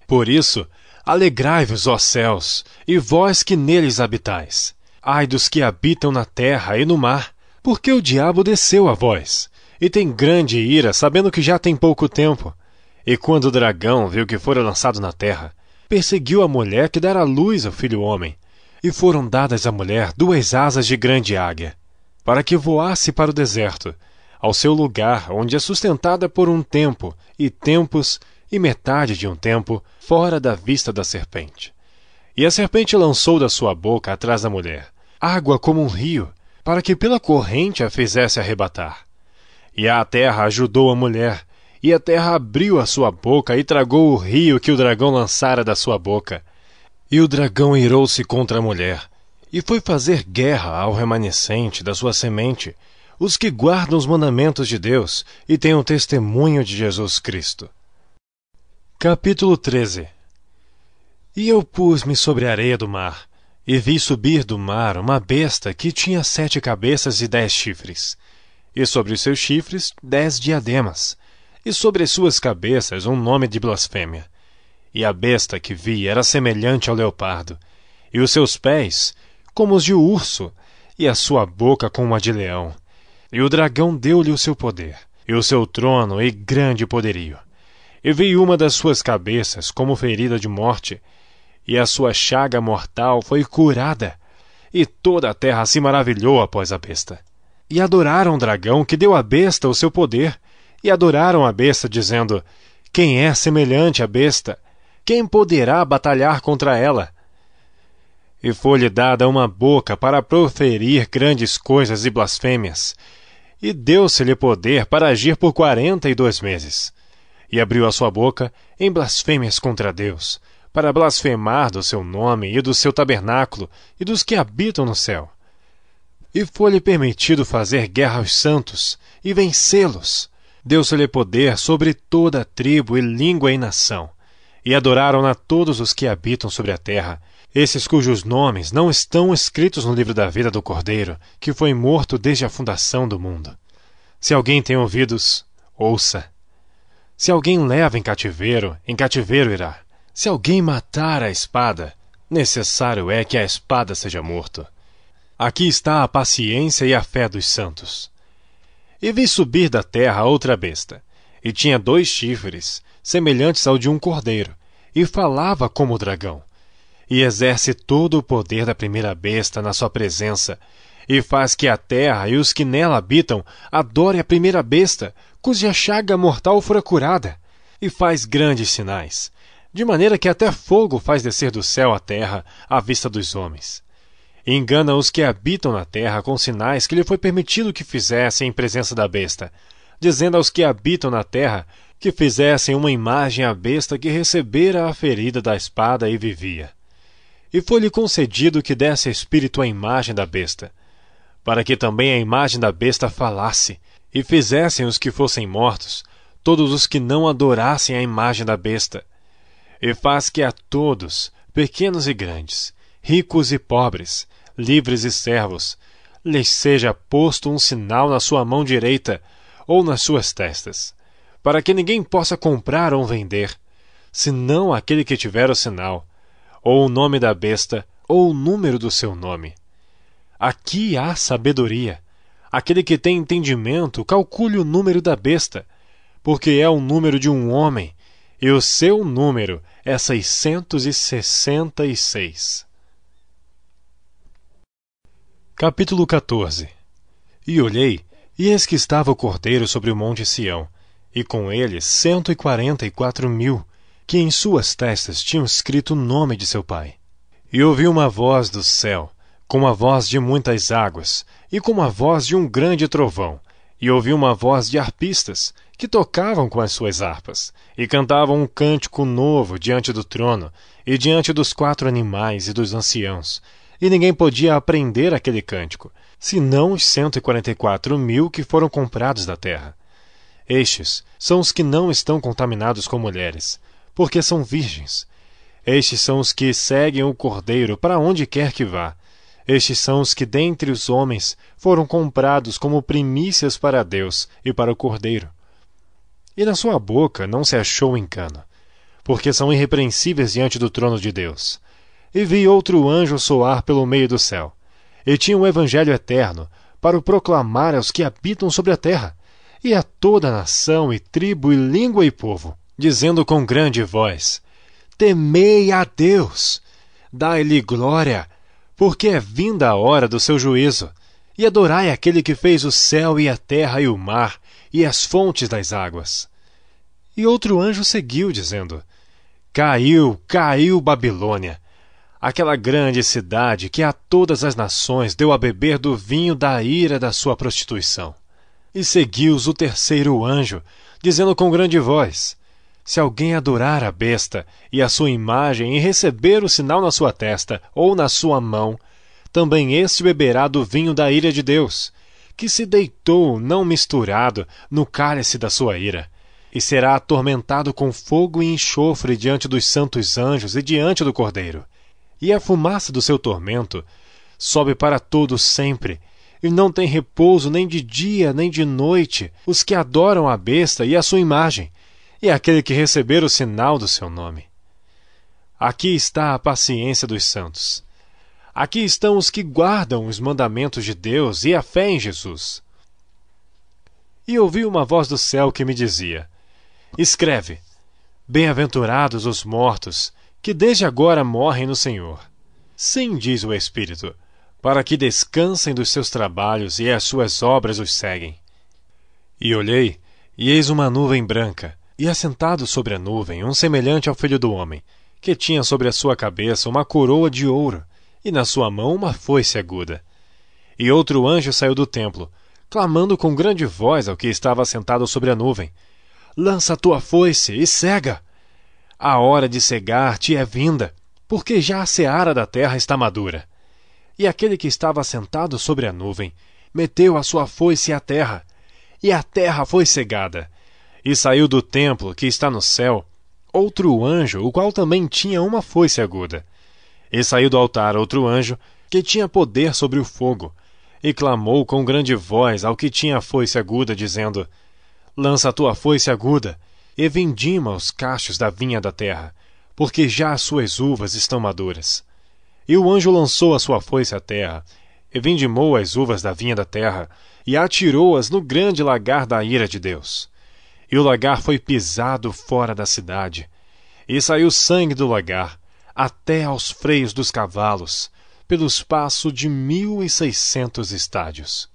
Por isso, alegrai-vos, ó céus, e vós que neles habitais. Ai dos que habitam na terra e no mar, porque o diabo desceu a vós, e tem grande ira, sabendo que já tem pouco tempo. E quando o dragão viu que fora lançado na terra, perseguiu a mulher que dera à luz ao filho homem, e foram dadas à mulher 2 asas de grande águia, para que voasse para o deserto, ao seu lugar, onde é sustentada por um tempo, e tempos, e metade de um tempo, fora da vista da serpente. E a serpente lançou da sua boca atrás da mulher água como um rio, para que pela corrente a fizesse arrebatar. E a terra ajudou a mulher, e a terra abriu a sua boca e tragou o rio que o dragão lançara da sua boca. E o dragão irou-se contra a mulher, e foi fazer guerra ao remanescente da sua semente, os que guardam os mandamentos de Deus e têm o testemunho de Jesus Cristo. Capítulo 13. E eu pus-me sobre a areia do mar, e vi subir do mar uma besta que tinha 7 cabeças e 10 chifres, e sobre os seus chifres 10 diademas, e sobre as suas cabeças um nome de blasfêmia. E a besta que vi era semelhante ao leopardo, e os seus pés como os de urso, e a sua boca como a de leão. E o dragão deu-lhe o seu poder, e o seu trono e grande poderio. E vi uma das suas cabeças como ferida de morte, e a sua chaga mortal foi curada, e toda a terra se maravilhou após a besta. E adoraram o dragão que deu à besta o seu poder, e adoraram a besta, dizendo: quem é semelhante à besta? Quem poderá batalhar contra ela? E foi-lhe dada uma boca para proferir grandes coisas e blasfêmias, e deu-se-lhe poder para agir por 42 meses. E abriu a sua boca em blasfêmias contra Deus, para blasfemar do seu nome e do seu tabernáculo e dos que habitam no céu. E foi-lhe permitido fazer guerra aos santos e vencê-los. Deu-se-lhe poder sobre toda a tribo e língua e nação. E adoraram-na todos os que habitam sobre a terra, esses cujos nomes não estão escritos no livro da vida do Cordeiro, que foi morto desde a fundação do mundo. Se alguém tem ouvidos, ouça. Se alguém leva em cativeiro irá. Se alguém matar a espada, necessário é que a espada seja morto. Aqui está a paciência e a fé dos santos. E vi subir da terra outra besta, e tinha 2 chifres, semelhantes ao de um cordeiro, e falava como o dragão, e exerce todo o poder da primeira besta na sua presença, e faz que a terra e os que nela habitam adorem a primeira besta, cuja chaga mortal fora curada, e faz grandes sinais, de maneira que até fogo faz descer do céu à terra à vista dos homens. E engana os que habitam na terra com sinais que lhe foi permitido que fizessem em presença da besta, dizendo aos que habitam na terra que fizessem uma imagem à besta que recebera a ferida da espada e vivia. E foi-lhe concedido que desse espírito à imagem da besta, para que também a imagem da besta falasse, e fizessem os que fossem mortos, todos os que não adorassem a imagem da besta. E faz que a todos, pequenos e grandes, ricos e pobres, livres e servos, lhes seja posto um sinal na sua mão direita ou nas suas testas, para que ninguém possa comprar ou vender, senão aquele que tiver o sinal, ou o nome da besta, ou o número do seu nome. Aqui há sabedoria. Aquele que tem entendimento, calcule o número da besta, porque é o número de um homem, e o seu número é 666. Capítulo 14. E olhei, e eis que estava o Cordeiro sobre o monte Sião, e com ele 144.000, que em suas testas tinham escrito o nome de seu pai. E ouvi uma voz do céu, como a voz de muitas águas, e como a voz de um grande trovão, e ouvi uma voz de harpistas, que tocavam com as suas harpas, e cantavam um cântico novo diante do trono, e diante dos 4 animais e dos anciãos, e ninguém podia aprender aquele cântico, senão os 144.000 que foram comprados da terra. Estes são os que não estão contaminados com mulheres, porque são virgens. Estes são os que seguem o Cordeiro para onde quer que vá. Estes são os que dentre os homens foram comprados como primícias para Deus e para o Cordeiro. E na sua boca não se achou engano, porque são irrepreensíveis diante do trono de Deus. E vi outro anjo soar pelo meio do céu, e tinha um evangelho eterno, para o proclamar aos que habitam sobre a terra, e a toda nação, e tribo, e língua, e povo, dizendo com grande voz: Temei a Deus, dai-lhe glória, porque é vinda a hora do seu juízo, e adorai aquele que fez o céu e a terra e o mar, e as fontes das águas. E outro anjo seguiu, dizendo: Caiu, caiu Babilônia, aquela grande cidade que a todas as nações deu a beber do vinho da ira da sua prostituição. E seguiu-os o terceiro anjo, dizendo com grande voz: Se alguém adorar a besta e a sua imagem e receber o sinal na sua testa ou na sua mão, também este beberá do vinho da ira de Deus, que se deitou, não misturado, no cálice da sua ira, e será atormentado com fogo e enxofre diante dos santos anjos e diante do Cordeiro. E a fumaça do seu tormento sobe para todos sempre, e não tem repouso nem de dia nem de noite os que adoram a besta e a sua imagem, e aquele que receber o sinal do seu nome. Aqui está a paciência dos santos. Aqui estão os que guardam os mandamentos de Deus e a fé em Jesus. E ouvi uma voz do céu que me dizia: Escreve: Bem-aventurados os mortos, que desde agora morrem no Senhor. Sim, diz o Espírito, para que descansem dos seus trabalhos e as suas obras os seguem. E olhei, e eis uma nuvem branca, e assentado sobre a nuvem um semelhante ao Filho do Homem, que tinha sobre a sua cabeça uma coroa de ouro, e na sua mão uma foice aguda. E outro anjo saiu do templo, clamando com grande voz ao que estava assentado sobre a nuvem: Lança a tua foice e cega! A hora de cegar te é vinda, porque já a seara da terra está madura. E aquele que estava assentado sobre a nuvem meteu a sua foice à terra, e a terra foi cegada. E saiu do templo que está no céu outro anjo, o qual também tinha uma foice aguda. E saiu do altar outro anjo, que tinha poder sobre o fogo, e clamou com grande voz ao que tinha a foice aguda, dizendo: Lança a tua foice aguda, e vindima os cachos da vinha da terra, porque já as suas uvas estão maduras. E o anjo lançou a sua foice à terra, e vindimou as uvas da vinha da terra, e atirou-as no grande lagar da ira de Deus. E o lagar foi pisado fora da cidade, e saiu sangue do lagar, até aos freios dos cavalos, pelo espaço de 1.600 estádios.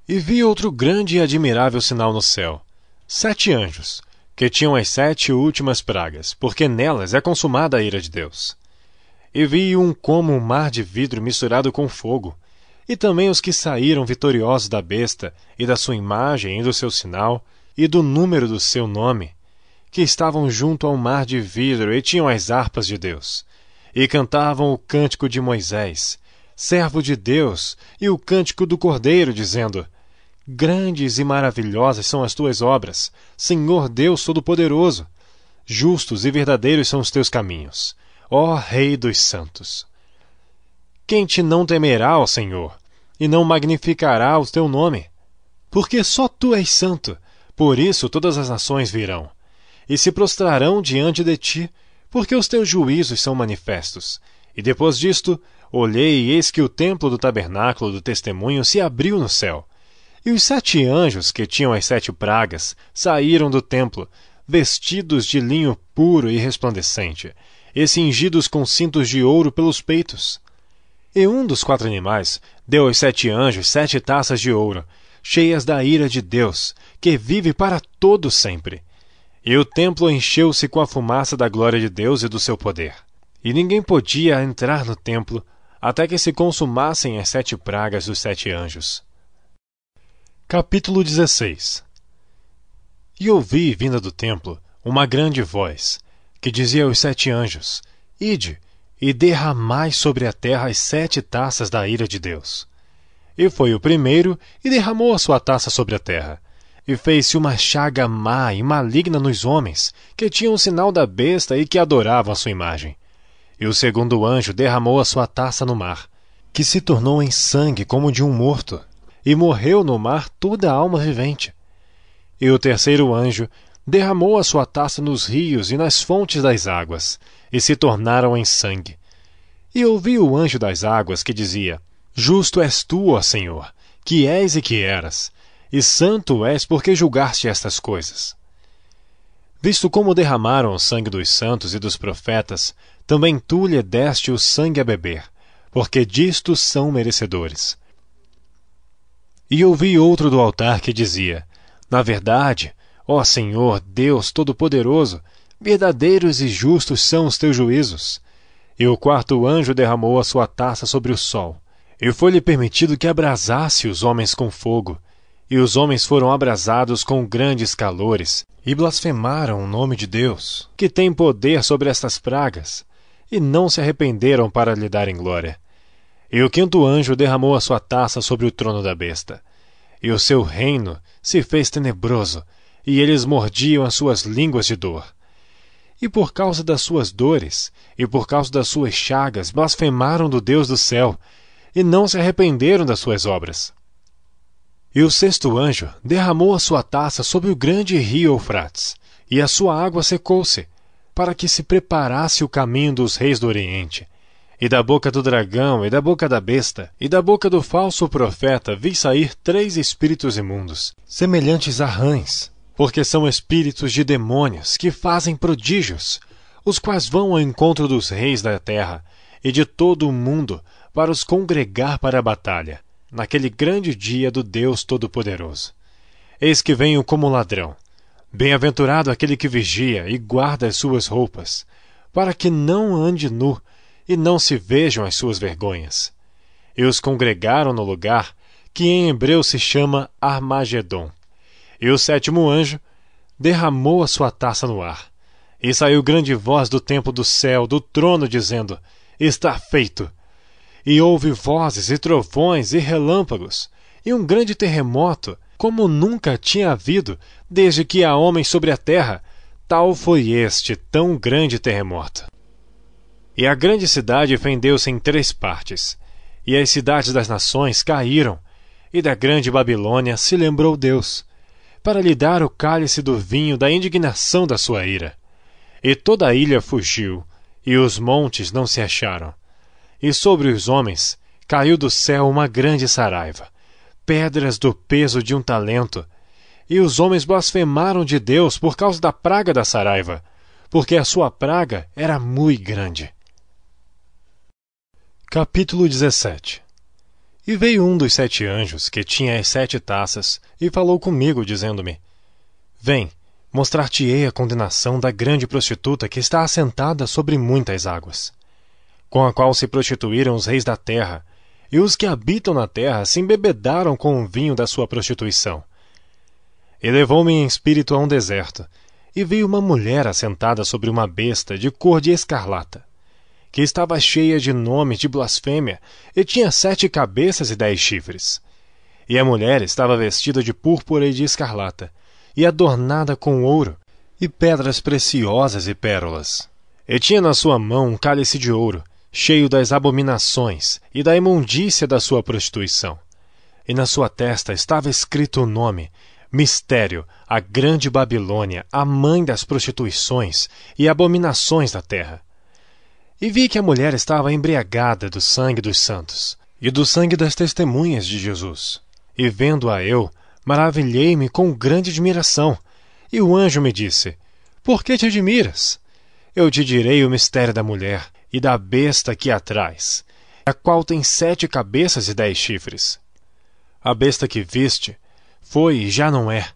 E vi outro grande e admirável sinal no céu: 7 anjos, que tinham as 7 últimas pragas, porque nelas é consumada a ira de Deus. E vi um como um mar de vidro misturado com fogo, e também os que saíram vitoriosos da besta, e da sua imagem, e do seu sinal, e do número do seu nome, que estavam junto ao mar de vidro, e tinham as harpas de Deus, e cantavam o cântico de Moisés, servo de Deus, e o cântico do Cordeiro, dizendo: Grandes e maravilhosas são as tuas obras, Senhor Deus Todo-Poderoso. Justos e verdadeiros são os teus caminhos, ó Rei dos santos. Quem te não temerá, ó Senhor, e não magnificará o teu nome? Porque só tu és santo, por isso todas as nações virão, e se prostrarão diante de ti, porque os teus juízos são manifestos. E depois disto, olhei e eis que o templo do tabernáculo do testemunho se abriu no céu. E os 7 anjos que tinham as 7 pragas saíram do templo, vestidos de linho puro e resplandecente, e cingidos com cintos de ouro pelos peitos. E um dos 4 animais deu aos 7 anjos 7 taças de ouro, cheias da ira de Deus, que vive para todo sempre. E o templo encheu-se com a fumaça da glória de Deus e do seu poder. E ninguém podia entrar no templo, até que se consumassem as 7 pragas dos 7 anjos. Capítulo 16. E ouvi, vinda do templo, uma grande voz, que dizia aos 7 anjos: Ide, e derramai sobre a terra as 7 taças da ira de Deus. E foi o primeiro, e derramou a sua taça sobre a terra. E fez-se uma chaga má e maligna nos homens, que tinham o sinal da besta e que adoravam a sua imagem. E o segundo anjo derramou a sua taça no mar, que se tornou em sangue como de um morto, e morreu no mar toda a alma vivente. E o terceiro anjo derramou a sua taça nos rios e nas fontes das águas, e se tornaram em sangue. E ouvi o anjo das águas que dizia: Justo és tu, ó Senhor, que és e que eras, e santo és porque julgaste estas coisas. Visto como derramaram o sangue dos santos e dos profetas, também tu lhe deste o sangue a beber, porque disto são merecedores. E ouvi outro do altar que dizia: Na verdade, ó Senhor, Deus Todo-Poderoso, verdadeiros e justos são os teus juízos. E o quarto anjo derramou a sua taça sobre o sol, e foi-lhe permitido que abrasasse os homens com fogo. E os homens foram abrasados com grandes calores, e blasfemaram o nome de Deus, que tem poder sobre estas pragas, e não se arrependeram para lhe darem glória. E o quinto anjo derramou a sua taça sobre o trono da besta. E o seu reino se fez tenebroso, e eles mordiam as suas línguas de dor. E por causa das suas dores, e por causa das suas chagas, blasfemaram do Deus do céu, e não se arrependeram das suas obras. E o sexto anjo derramou a sua taça sobre o grande rio Eufrates, e a sua água secou-se, para que se preparasse o caminho dos reis do Oriente. E da boca do dragão, e da boca da besta, e da boca do falso profeta vi sair 3 espíritos imundos, semelhantes a rãs, porque são espíritos de demônios que fazem prodígios, os quais vão ao encontro dos reis da terra e de todo o mundo para os congregar para a batalha, naquele grande dia do Deus Todo-Poderoso. Eis que venho como ladrão. Bem-aventurado aquele que vigia e guarda as suas roupas, para que não ande nu, e não se vejam as suas vergonhas. E os congregaram no lugar que em hebreu se chama Armagedon. E o sétimo anjo derramou a sua taça no ar, e saiu grande voz do templo do céu, do trono, dizendo: Está feito! E houve vozes e trovões e relâmpagos, e um grande terremoto, como nunca tinha havido desde que há homens sobre a terra. Tal foi este tão grande terremoto. E a grande cidade fendeu-se em 3 partes, e as cidades das nações caíram, e da grande Babilônia se lembrou Deus, para lhe dar o cálice do vinho da indignação da sua ira. E toda a ilha fugiu, e os montes não se acharam. E sobre os homens caiu do céu uma grande saraiva, pedras do peso de um talento. E os homens blasfemaram de Deus por causa da praga da saraiva, porque a sua praga era muito grande. Capítulo 17. E veio um dos 7 anjos, que tinha as 7 taças, e falou comigo, dizendo-me: Vem, mostrar-te-ei a condenação da grande prostituta que está assentada sobre muitas águas, com a qual se prostituíram os reis da terra, e os que habitam na terra se embebedaram com o vinho da sua prostituição. E levou-me em espírito a um deserto, e veio uma mulher assentada sobre uma besta de cor de escarlata, que estava cheia de nomes de blasfêmia, e tinha 7 cabeças e 10 chifres. E a mulher estava vestida de púrpura e de escarlata, e adornada com ouro, e pedras preciosas e pérolas. E tinha na sua mão um cálice de ouro, cheio das abominações e da imundícia da sua prostituição. E na sua testa estava escrito o nome: Mistério, a grande Babilônia, a mãe das prostituições e abominações da terra. E vi que a mulher estava embriagada do sangue dos santos e do sangue das testemunhas de Jesus. E vendo-a eu, maravilhei-me com grande admiração. E o anjo me disse: Por que te admiras? Eu te direi o mistério da mulher e da besta que a traz, a qual tem 7 cabeças e 10 chifres. A besta que viste foi e já não é,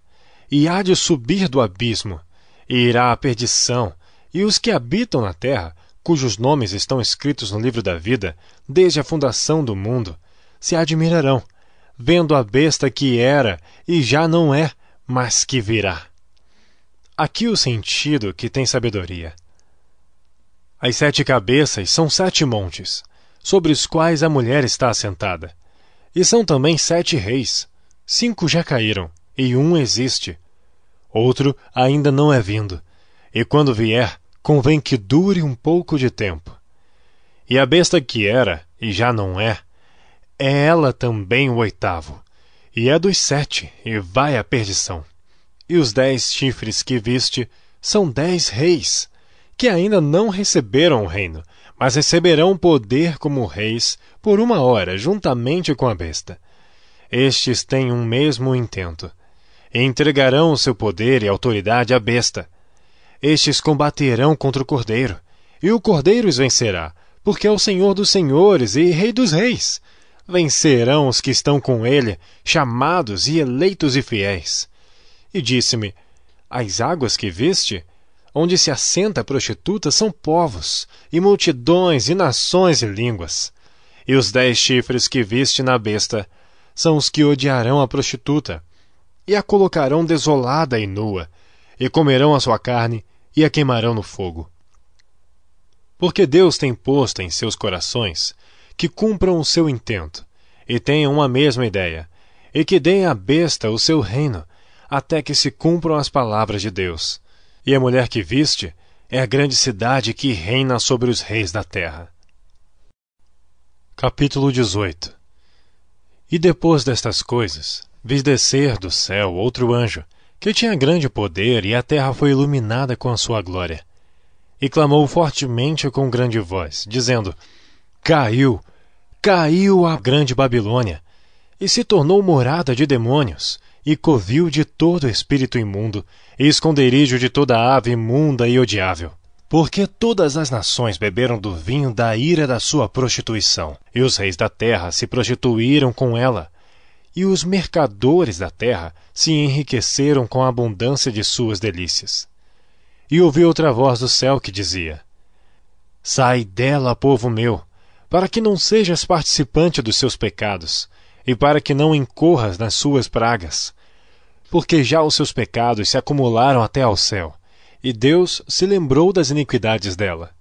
e há de subir do abismo, e irá à perdição, e os que habitam na terra, cujos nomes estão escritos no livro da vida, desde a fundação do mundo, se admirarão, vendo a besta que era e já não é, mas que virá. Aqui o sentido que tem sabedoria. As 7 cabeças são 7 montes, sobre os quais a mulher está assentada. E são também 7 reis. 5 já caíram, e um existe. Outro ainda não é vindo, e quando vier, convém que dure um pouco de tempo. E a besta que era, e já não é ela também o 8º, e é dos 7, e vai à perdição. E os 10 chifres que viste são 10 reis, que ainda não receberam o reino, mas receberão poder como reis por 1 hora, juntamente com a besta. Estes têm um mesmo intento, e entregarão o seu poder e autoridade à besta. Estes combaterão contra o Cordeiro, e o Cordeiro os vencerá, porque é o Senhor dos senhores e Rei dos reis. Vencerão os que estão com ele, chamados e eleitos e fiéis. E disse-me: As águas que viste, onde se assenta a prostituta, são povos, e multidões, e nações e línguas. E os 10 chifres que viste na besta são os que odiarão a prostituta, e a colocarão desolada e nua, e comerão a sua carne, e a queimarão no fogo. Porque Deus tem posto em seus corações que cumpram o seu intento, e tenham a mesma ideia, e que deem à besta o seu reino, até que se cumpram as palavras de Deus. E a mulher que viste é a grande cidade que reina sobre os reis da terra. Capítulo 18. E depois destas coisas, vi descer do céu outro anjo, que tinha grande poder, e a terra foi iluminada com a sua glória. E clamou fortemente com grande voz, dizendo: Caiu, caiu a grande Babilônia, e se tornou morada de demônios, e covil de todo espírito imundo, e esconderijo de toda ave imunda e odiável. Porque todas as nações beberam do vinho da ira da sua prostituição, e os reis da terra se prostituíram com ela, e os mercadores da terra se enriqueceram com a abundância de suas delícias. E ouvi outra voz do céu que dizia: Sai dela, povo meu, para que não sejas participante dos seus pecados, e para que não incorras nas suas pragas. Porque já os seus pecados se acumularam até ao céu, e Deus se lembrou das iniquidades dela.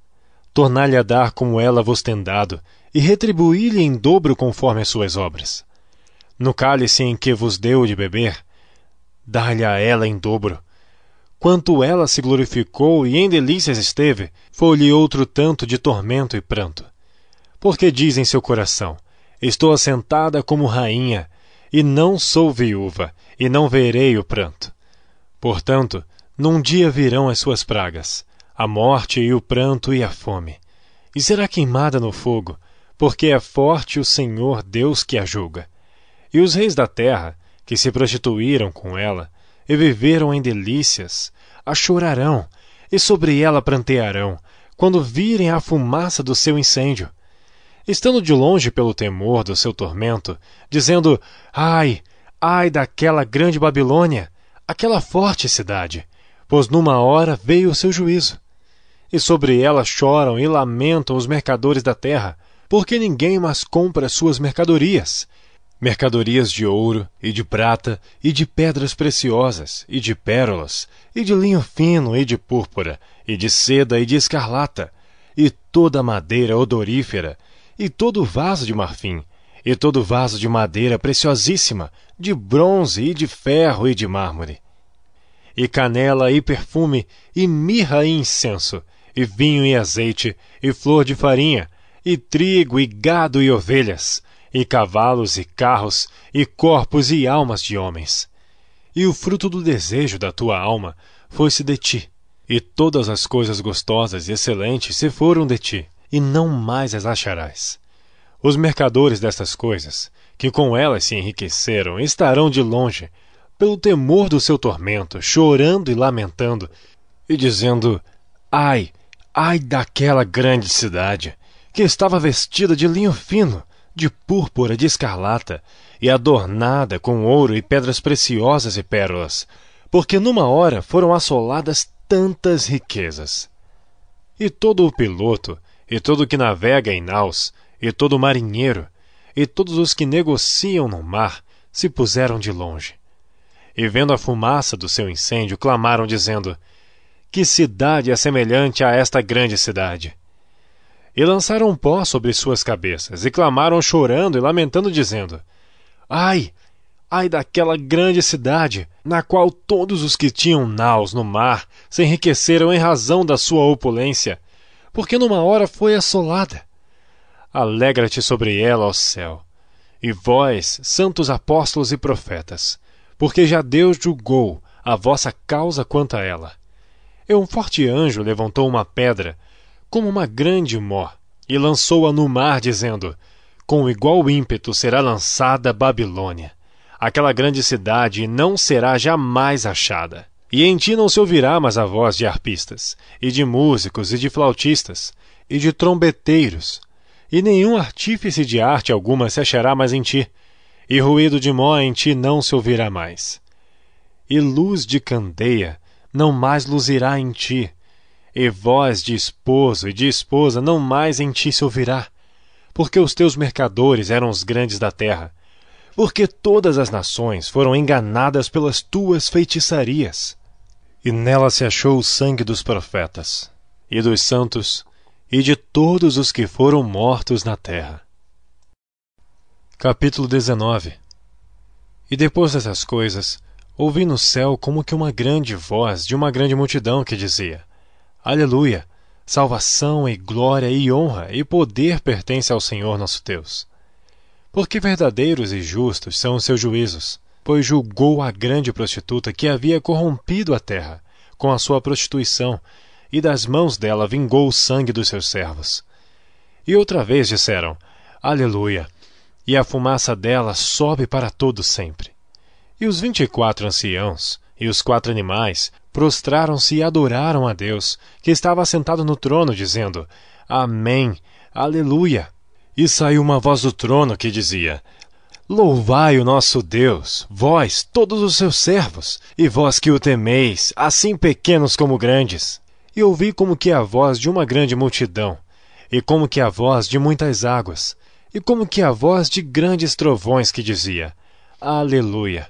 Tornar-lhe a dar como ela vos tem dado, e retribuir-lhe em dobro conforme as suas obras. No cálice em que vos deu de beber, dar-lhe a ela em dobro. Quanto ela se glorificou e em delícias esteve, foi-lhe outro tanto de tormento e pranto. Porque diz em seu coração: Estou assentada como rainha, e não sou viúva, e não verei o pranto. Portanto, num dia virão as suas pragas, a morte e o pranto e a fome. E será queimada no fogo, porque é forte o Senhor Deus que a julga. E os reis da terra, que se prostituíram com ela, e viveram em delícias, a chorarão, e sobre ela prantearão, quando virem a fumaça do seu incêndio. estando de longe pelo temor do seu tormento, dizendo: Ai, ai daquela grande Babilônia, aquela forte cidade, pois numa hora veio o seu juízo. E sobre ela choram e lamentam os mercadores da terra, porque ninguém mais compra suas mercadorias. Mercadorias de ouro, e de prata, e de pedras preciosas, e de pérolas, e de linho fino, e de púrpura, e de seda, e de escarlata, e toda madeira odorífera, e todo vaso de marfim, e todo vaso de madeira preciosíssima, de bronze, e de ferro, e de mármore. E canela, e perfume, e mirra, e incenso, e vinho e azeite, e flor de farinha, e trigo, e gado e ovelhas, e cavalos e carros, e corpos e almas de homens. E o fruto do desejo da tua alma foi-se de ti, e todas as coisas gostosas e excelentes se foram de ti, e não mais as acharás. Os mercadores destas coisas, que com elas se enriqueceram, estarão de longe, pelo temor do seu tormento, chorando e lamentando, e dizendo: Ai, ai daquela grande cidade, que estava vestida de linho fino, de púrpura, de escarlata, e adornada com ouro e pedras preciosas e pérolas, porque numa hora foram assoladas tantas riquezas. E todo o piloto, e todo o que navega em naus, e todo o marinheiro, e todos os que negociam no mar, se puseram de longe. E vendo a fumaça do seu incêndio, clamaram dizendo: Que cidade é semelhante a esta grande cidade? E lançaram pó sobre suas cabeças, e clamaram chorando e lamentando, dizendo: Ai, ai daquela grande cidade, na qual todos os que tinham naus no mar se enriqueceram em razão da sua opulência, porque numa hora foi assolada. Alegra-te sobre ela, ó céu, e vós, santos apóstolos e profetas, porque já Deus julgou a vossa causa quanto a ela. E um forte anjo levantou uma pedra, como uma grande mó, e lançou-a no mar, dizendo: Com igual ímpeto será lançada a Babilônia, aquela grande cidade, e não será jamais achada. E em ti não se ouvirá mais a voz de harpistas, e de músicos, e de flautistas, e de trombeteiros, e nenhum artífice de arte alguma se achará mais em ti, e ruído de mó em ti não se ouvirá mais. E luz de candeia não mais luzirá em ti, e voz de esposo e de esposa não mais em ti se ouvirá, porque os teus mercadores eram os grandes da terra, porque todas as nações foram enganadas pelas tuas feitiçarias. E nela se achou o sangue dos profetas, e dos santos, e de todos os que foram mortos na terra. Capítulo 19. E depois dessas coisas, ouvi no céu como que uma grande voz de uma grande multidão que dizia: Aleluia! Salvação e glória e honra e poder pertence ao Senhor nosso Deus. Porque verdadeiros e justos são os seus juízos, pois julgou a grande prostituta que havia corrompido a terra com a sua prostituição, e das mãos dela vingou o sangue dos seus servos. E outra vez disseram: Aleluia! E a fumaça dela sobe para todo sempre. E os 24 anciãos e os 4 animais prostraram-se e adoraram a Deus, que estava assentado no trono, dizendo: Amém, Aleluia! E saiu uma voz do trono que dizia: Louvai o nosso Deus, vós, todos os seus servos, e vós que o temeis, assim pequenos como grandes. E ouvi como que a voz de uma grande multidão, e como que a voz de muitas águas, e como que a voz de grandes trovões que dizia: Aleluia!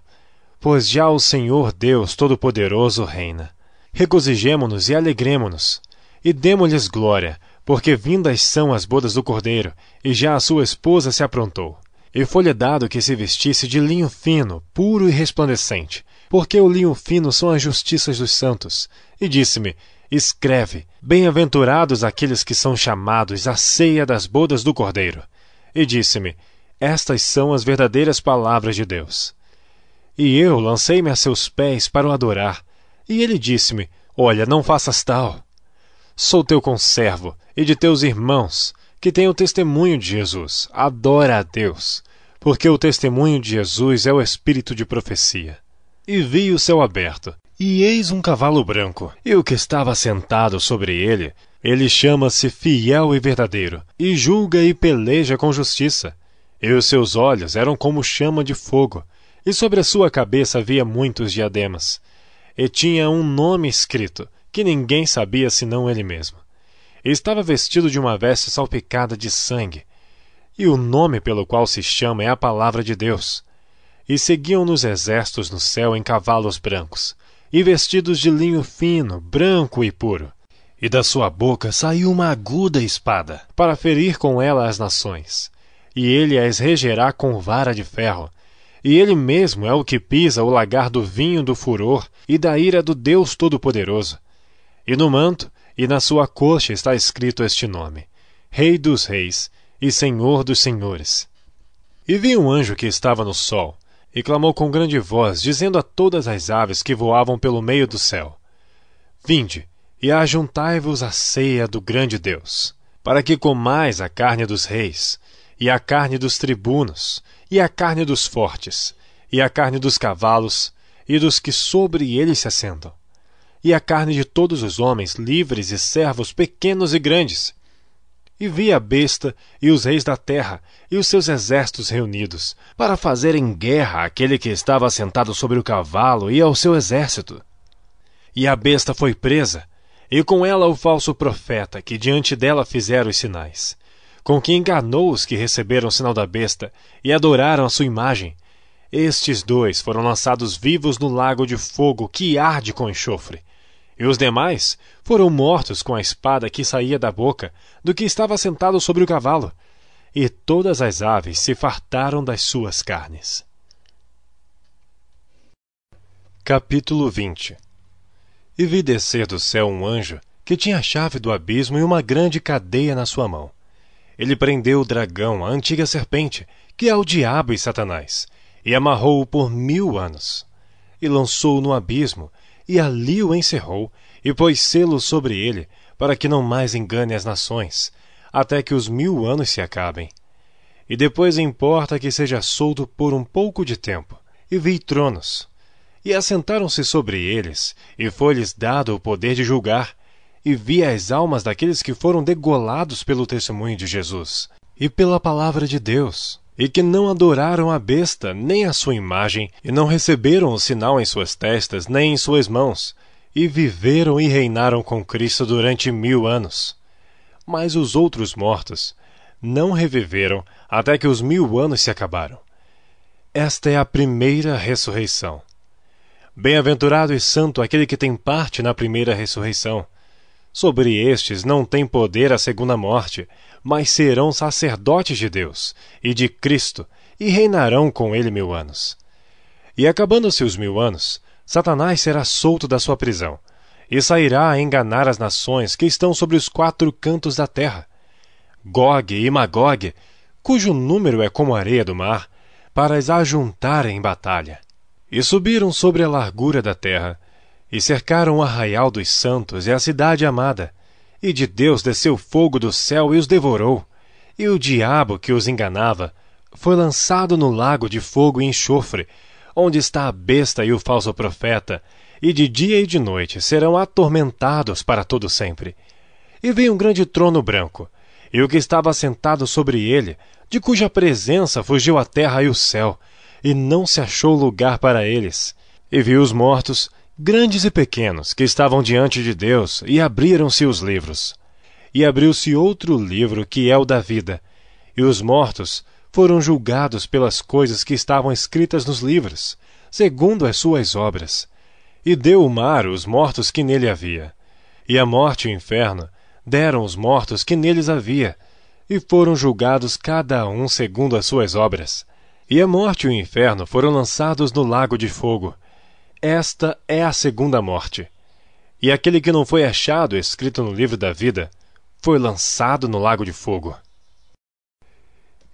Pois já o Senhor Deus Todo-Poderoso reina. Regozijemo-nos e alegremo-nos, e demo-lhes glória, porque vindas são as bodas do Cordeiro, e já a sua esposa se aprontou. E foi-lhe dado que se vestisse de linho fino, puro e resplandecente, porque o linho fino são as justiças dos santos. E disse-me: Escreve, bem-aventurados aqueles que são chamados à ceia das bodas do Cordeiro. E disse-me: Estas são as verdadeiras palavras de Deus. E eu lancei-me a seus pés para o adorar. E ele disse-me: Olha, não faças tal. Sou teu conservo e de teus irmãos, que têm o testemunho de Jesus. Adora a Deus, porque o testemunho de Jesus é o espírito de profecia. E vi o céu aberto, e eis um cavalo branco, e o que estava sentado sobre ele Ele chama-se Fiel e Verdadeiro, e julga e peleja com justiça. E os seus olhos eram como chama de fogo, e sobre a sua cabeça havia muitos diademas. E tinha um nome escrito, que ninguém sabia senão ele mesmo. E estava vestido de uma veste salpicada de sangue. E o nome pelo qual se chama é a Palavra de Deus. E seguiam-nos exércitos no céu em cavalos brancos, e vestidos de linho fino, branco e puro. E da sua boca saiu uma aguda espada, para ferir com ela as nações. E ele as regerá com vara de ferro. E ele mesmo é o que pisa o lagar do vinho do furor e da ira do Deus Todo-Poderoso. E no manto e na sua coxa está escrito este nome: Rei dos Reis e Senhor dos Senhores. E vi um anjo que estava no sol, e clamou com grande voz, dizendo a todas as aves que voavam pelo meio do céu: Vinde, e ajuntai-vos à ceia do grande Deus, para que comais a carne dos reis, e a carne dos tribunos, e a carne dos fortes, e a carne dos cavalos, e dos que sobre eles se assentam, e a carne de todos os homens, livres e servos, pequenos e grandes. E vi a besta e os reis da terra e os seus exércitos reunidos, para fazerem guerra àquele que estava assentado sobre o cavalo e ao seu exército. E a besta foi presa, e com ela o falso profeta, que diante dela fizeram os sinais, com que enganou os que receberam o sinal da besta e adoraram a sua imagem. Estes dois foram lançados vivos no lago de fogo que arde com enxofre. E os demais foram mortos com a espada que saía da boca do que estava sentado sobre o cavalo. E todas as aves se fartaram das suas carnes. Capítulo 20. E vi descer do céu um anjo que tinha a chave do abismo e uma grande cadeia na sua mão. Ele prendeu o dragão, a antiga serpente, que é o diabo e Satanás, e amarrou-o por 1000 anos. E lançou-o no abismo, e ali o encerrou, e pôs selo sobre ele, para que não mais engane as nações, até que os 1000 anos se acabem. E depois importa que seja solto por um pouco de tempo. E vi tronos, e assentaram-se sobre eles, e foi-lhes dado o poder de julgar. E vi as almas daqueles que foram degolados pelo testemunho de Jesus, e pela palavra de Deus, e que não adoraram a besta, nem a sua imagem, e não receberam o sinal em suas testas, nem em suas mãos, e viveram e reinaram com Cristo durante 1000 anos. Mas os outros mortos não reviveram até que os 1000 anos se acabaram. Esta é a primeira ressurreição. Bem-aventurado e santo aquele que tem parte na primeira ressurreição. Sobre estes não tem poder a segunda morte, mas serão sacerdotes de Deus e de Cristo, e reinarão com ele 1000 anos. E acabando-se os 1000 anos, Satanás será solto da sua prisão, e sairá a enganar as nações que estão sobre os 4 cantos da terra, Gog e Magog, cujo número é como a areia do mar, para as ajuntarem em batalha. E subiram sobre a largura da terra, e cercaram o arraial dos santos e a cidade amada. E de Deus desceu fogo do céu e os devorou. E o diabo que os enganava foi lançado no lago de fogo e enxofre, onde está a besta e o falso profeta, e de dia e de noite serão atormentados para todo sempre. E veio um grande trono branco, e o que estava assentado sobre ele, de cuja presença fugiu a terra e o céu, e não se achou lugar para eles. E viu os mortos, grandes e pequenos, que estavam diante de Deus, e abriram-se os livros. E abriu-se outro livro, que é o da vida, e os mortos foram julgados pelas coisas que estavam escritas nos livros, segundo as suas obras. E deu o mar os mortos que nele havia, e a morte e o inferno deram os mortos que neles havia, e foram julgados cada um segundo as suas obras. E a morte e o inferno foram lançados no lago de fogo. Esta é a segunda morte. E aquele que não foi achado escrito no livro da vida foi lançado no lago de fogo.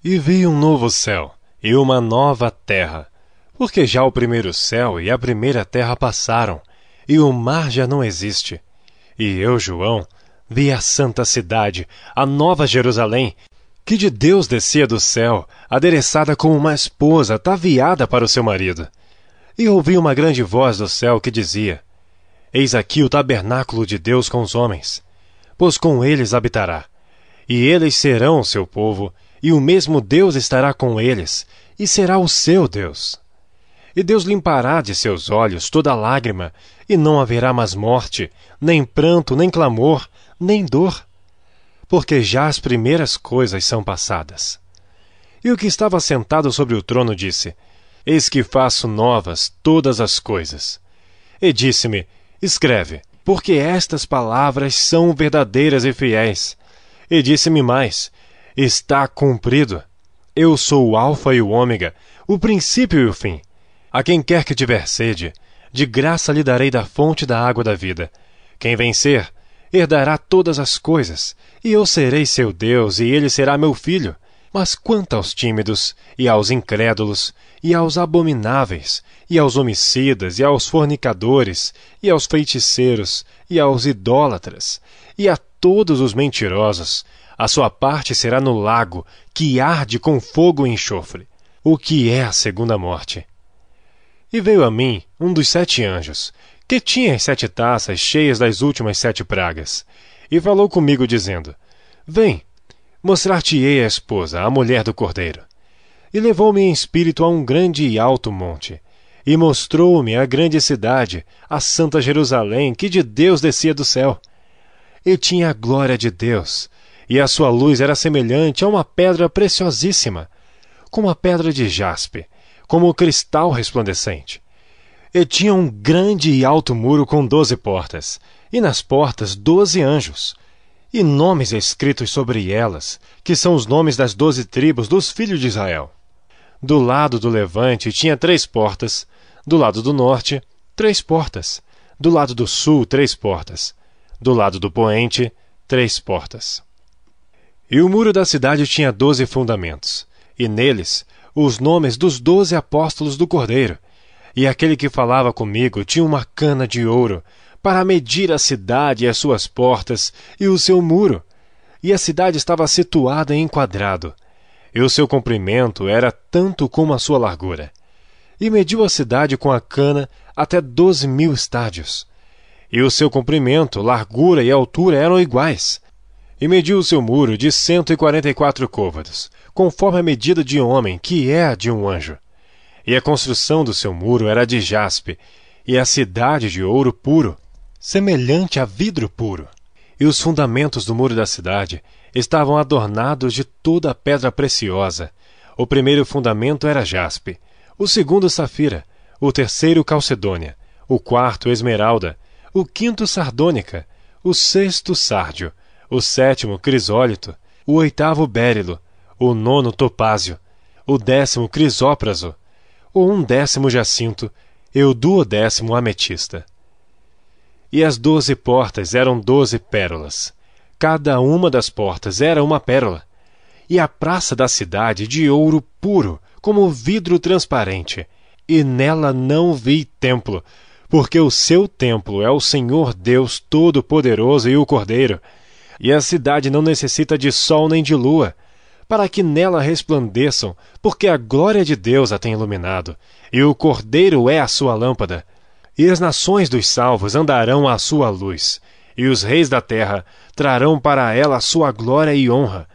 E vi um novo céu e uma nova terra, porque já o primeiro céu e a primeira terra passaram, e o mar já não existe. E eu, João, vi a santa cidade, a nova Jerusalém, que de Deus descia do céu, adereçada como uma esposa ataviada para o seu marido. E ouvi uma grande voz do céu que dizia: Eis aqui o tabernáculo de Deus com os homens. pois com eles habitará. E eles serão o seu povo, e o mesmo Deus estará com eles, e será o seu Deus. E Deus limpará de seus olhos toda lágrima, e não haverá mais morte, nem pranto, nem clamor, nem dor, porque já as primeiras coisas são passadas. E o que estava sentado sobre o trono disse: Eis que faço novas todas as coisas. E disse-me: Escreve, porque estas palavras são verdadeiras e fiéis. E disse-me mais: Está cumprido. Eu sou o Alfa e o Ômega, o princípio e o fim. A quem quer que tiver sede, de graça lhe darei da fonte da água da vida. Quem vencer, herdará todas as coisas, e eu serei seu Deus, e ele será meu filho. Mas quanto aos tímidos, e aos incrédulos, e aos abomináveis, e aos homicidas, e aos fornicadores, e aos feiticeiros, e aos idólatras, e a todos os mentirosos, a sua parte será no lago, que arde com fogo e enxofre, o que é a segunda morte. E veio a mim um dos 7 anjos, que tinha as 7 taças cheias das últimas 7 pragas, e falou comigo, dizendo: Vem, mostrar-te-ei a esposa, a mulher do Cordeiro. E levou-me em espírito a um grande e alto monte, e mostrou-me a grande cidade, a santa Jerusalém, que de Deus descia do céu. E tinha a glória de Deus, e a sua luz era semelhante a uma pedra preciosíssima, como a pedra de jaspe, como o cristal resplandecente. E tinha um grande e alto muro com 12 portas, e nas portas 12 anjos, e nomes escritos sobre elas, que são os nomes das 12 tribos dos filhos de Israel. Do lado do levante tinha 3 portas, do lado do norte 3 portas, do lado do sul 3 portas, do lado do poente 3 portas. E o muro da cidade tinha 12 fundamentos, e neles os nomes dos 12 apóstolos do Cordeiro. E aquele que falava comigo tinha uma cana de ouro, para medir a cidade e as suas portas, e o seu muro. E a cidade estava situada em quadrado, e o seu comprimento era tanto como a sua largura. E mediu a cidade com a cana até 12.000 estádios. E o seu comprimento, largura e altura eram iguais. E mediu o seu muro de 144 côvados, conforme a medida de homem, que é a de um anjo. E a construção do seu muro era de jaspe, e a cidade de ouro puro, semelhante a vidro puro. E os fundamentos do muro da cidade estavam adornados de toda a pedra preciosa. O primeiro fundamento era jaspe, o segundo safira, o terceiro calcedônia, o quarto esmeralda, o quinto sardônica, o sexto sárdio, o sétimo crisólito, o oitavo bérilo, o nono topázio, o 10º crisópraso, o 11º jacinto e o 12º ametista. E as 12 portas eram 12 pérolas. Cada uma das portas era uma pérola. E a praça da cidade de ouro puro, como vidro transparente. E nela não vi templo, porque o seu templo é o Senhor Deus Todo-Poderoso e o Cordeiro. E a cidade não necessita de sol nem de lua, para que nela resplandeçam, porque a glória de Deus a tem iluminado, e o Cordeiro é a sua lâmpada. E as nações dos salvos andarão à sua luz, e os reis da terra trarão para ela a sua glória e honra.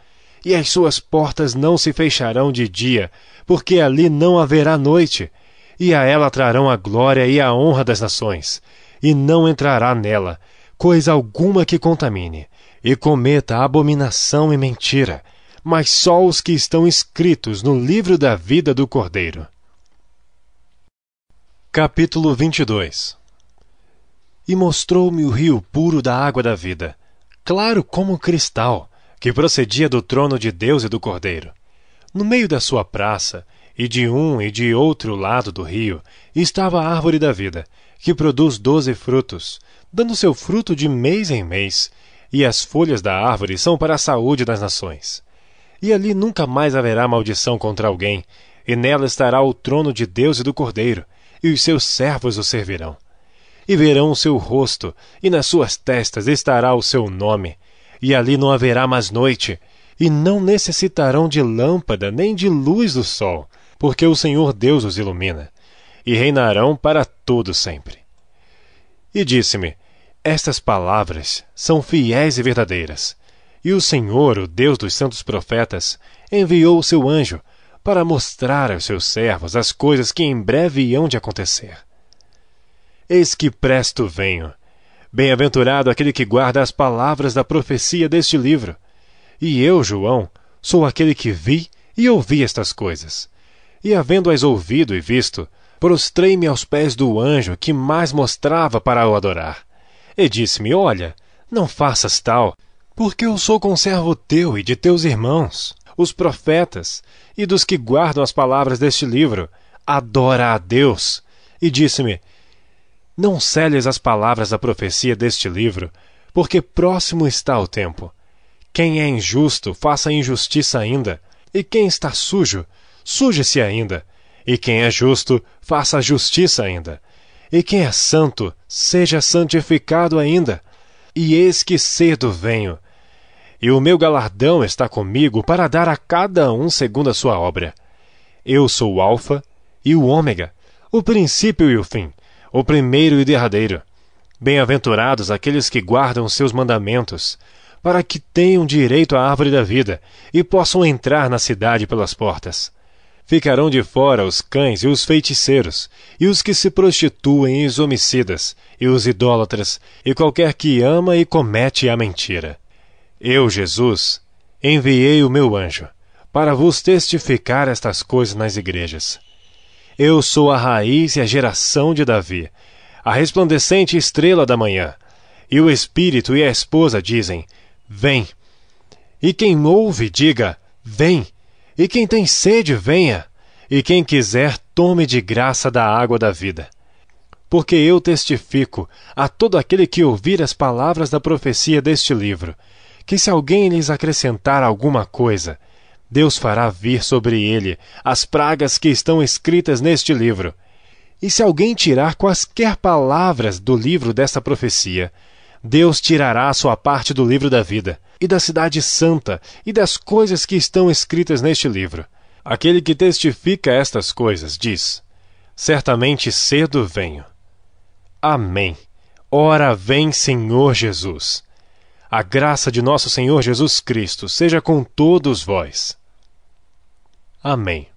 E as suas portas não se fecharão de dia, porque ali não haverá noite. E a ela trarão a glória e a honra das nações, e não entrará nela coisa alguma que contamine, e cometa abominação e mentira, mas só os que estão escritos no livro da vida do Cordeiro. Capítulo 22. E mostrou-me o rio puro da água da vida, claro como cristal, que procedia do trono de Deus e do Cordeiro. No meio da sua praça, e de um e de outro lado do rio, estava a árvore da vida, que produz 12 frutos, dando seu fruto de mês em mês, e as folhas da árvore são para a saúde das nações. E ali nunca mais haverá maldição contra alguém, e nela estará o trono de Deus e do Cordeiro, e os seus servos o servirão. E verão o seu rosto, e nas suas testas estará o seu nome, e ali não haverá mais noite, e não necessitarão de lâmpada nem de luz do sol, porque o Senhor Deus os ilumina, e reinarão para todo sempre. E disse-me: Estas palavras são fiéis e verdadeiras. E o Senhor, o Deus dos santos profetas, enviou o seu anjo para mostrar aos seus servos as coisas que em breve hão de acontecer. Eis que presto venho. Bem-aventurado aquele que guarda as palavras da profecia deste livro. E eu, João, sou aquele que vi e ouvi estas coisas. E havendo-as ouvido e visto, prostrei-me aos pés do anjo que mais mostrava para o adorar. E disse-me, olha, não faças tal, porque eu sou conservo teu e de teus irmãos, os profetas, e dos que guardam as palavras deste livro. Adora a Deus. E disse-me, não selles as palavras da profecia deste livro, porque próximo está o tempo. Quem é injusto, faça injustiça ainda, e quem está sujo, suje-se ainda, e quem é justo, faça justiça ainda, e quem é santo, seja santificado ainda. E eis que cedo venho, e o meu galardão está comigo para dar a cada um segundo a sua obra. Eu sou o Alfa e o Ômega, o princípio e o fim, o primeiro e o derradeiro. Bem-aventurados aqueles que guardam seus mandamentos, para que tenham direito à árvore da vida e possam entrar na cidade pelas portas. Ficarão de fora os cães e os feiticeiros, e os que se prostituem e os homicidas, e os idólatras, e qualquer que ama e comete a mentira. Eu, Jesus, enviei o meu anjo, para vos testificar estas coisas nas igrejas. Eu sou a raiz e a geração de Davi, a resplandecente estrela da manhã. E o Espírito e a esposa dizem, vem. E quem ouve, diga, vem. E quem tem sede, venha. E quem quiser, tome de graça da água da vida. Porque eu testifico a todo aquele que ouvir as palavras da profecia deste livro, que se alguém lhes acrescentar alguma coisa, Deus fará vir sobre ele as pragas que estão escritas neste livro. E se alguém tirar quaisquer palavras do livro desta profecia, Deus tirará a sua parte do livro da vida, e da cidade santa, e das coisas que estão escritas neste livro. Aquele que testifica estas coisas diz, certamente cedo venho. Amém. Ora vem, Senhor Jesus. A graça de nosso Senhor Jesus Cristo seja com todos vós. Amém.